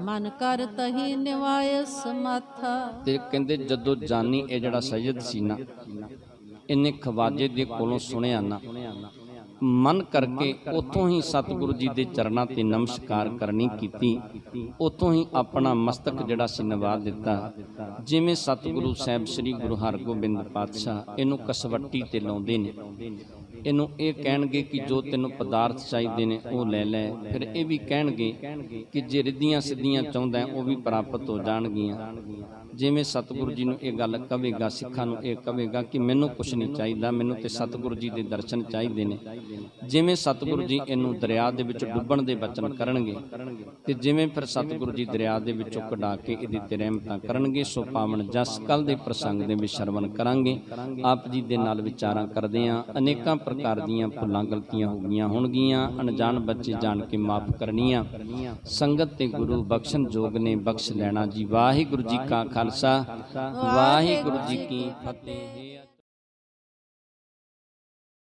ਮਨ ਕਰ ਤਹੀ ਨਿਵਾਇਸ ਮਾਥਾ। ਤੇ ਕਹਿੰਦੇ ਜਦੋਂ ਜਾਨੀ ਇਹ ਜਿਹੜਾ ਸੈਯਦ ਸੀ ਨਾ, ਇਹਨੇ ਖਵਾਜੇ ਦੇ ਕੋਲੋਂ ਸੁਣਿਆ ਨਾ, ਮਨ ਕਰਕੇ ਉਤੋਂ ਹੀ ਸਤਿਗੁਰੂ ਜੀ ਦੇ ਚਰਨਾਂ ਤੇ ਨਮਸਕਾਰ ਕਰਨੀ ਕੀਤੀ, ਉਤੋਂ ਹੀ ਆਪਣਾ ਮਸਤਕ ਜਿਹੜਾ ਸੀ ਨਵਾ ਦਿੱਤਾ। ਜਿਵੇਂ ਸਤਿਗੁਰੂ ਸਾਹਿਬ ਸ੍ਰੀ ਗੁਰੂ ਹਰਗੋਬਿੰਦ ਪਾਤਸ਼ਾਹ ਇਹਨੂੰ ਕਸਵੱਟੀ ਤੇ ਲਾਉਂਦੇ ਨੇ, ਇਹਨੂੰ ਇਹ ਕਹਿਣਗੇ ਕਿ ਜੋ ਤੈਨੂੰ ਪਦਾਰਥ ਚਾਹੀਦੇ ਨੇ ਉਹ ਲੈ ਲੈ। ਫਿਰ ਇਹ ਵੀ ਕਹਿਣਗੇ ਕਿ ਜੇ ਰਿੱਧੀਆਂ ਸਿੱਧੀਆਂ ਚਾਹੁੰਦਾ ਉਹ ਵੀ ਪ੍ਰਾਪਤ ਹੋ ਜਾਣਗੀਆਂ। ਜਿਵੇਂ ਸਤਿਗੁਰੂ ਜੀ ਨੂੰ ਇਹ ਗੱਲ ਕਹੇਗਾ, ਸਿੱਖਾਂ ਨੂੰ ਇਹ ਕਹੇਗਾ ਕਿ ਮੈਨੂੰ ਕੁਛ ਨਹੀਂ ਚਾਹੀਦਾ, ਮੈਨੂੰ ਤੇ ਸਤਿਗੁਰੂ ਜੀ ਦੇ ਦਰਸ਼ਨ ਚਾਹੀਦੇ ਨੇ। ਜਿਵੇਂ ਸਤਿਗੁਰੂ ਜੀ ਇਹਨੂੰ ਦਰਿਆ ਦੇ ਵਿੱਚ ਡੁੱਬਣ ਦੇ ਬਚਨ ਕਰਨਗੇ ਤੇ ਜਿਵੇਂ ਫਿਰ ਸਤਿਗੁਰੂ ਜੀ ਦਰਿਆ ਦੇ ਵਿੱਚੋਂ ਕਢਾ ਕੇ ਇਹਦੇ ਤੇ ਰਹਿਮਤਾਂ ਕਰਨਗੇ। ਸੋ ਪਾਵਨ ਜਸ ਕੱਲ ਦੇ ਪ੍ਰਸੰਗ ਦੇ ਵਿੱਚ ਸ਼ਰਵਣ ਕਰਾਂਗੇ। ਆਪ ਜੀ ਦੇ ਨਾਲ ਵਿਚਾਰਾਂ ਕਰਦੇ ਆਂ। ਅਨੇਕਾਂ ਪ੍ਰਕਾਰ ਦੀਆਂ ਭੁੱਲਾਂ ਗਲਤੀਆਂ ਹੋ ਗਈਆਂ ਹੋਣਗੀਆਂ, ਅਣਜਾਣ ਬੱਚੇ ਜਾਣ ਕੇ ਮਾਫ ਕਰਨੀਆਂ। ਸੰਗਤ ਤੇ ਗੁਰੂ ਬਖਸ਼ਣ ਜੋਗ ਨੇ ਬਖਸ਼ ਲੈਣਾ ਜੀ। ਵਾਹਿਗੁਰੂ ਜੀ ਕਾ ਖਾਲਸਾ, ਵਾਹਿਗੁਰੂ ਜੀ ਕੀ ਫਤਿਹ।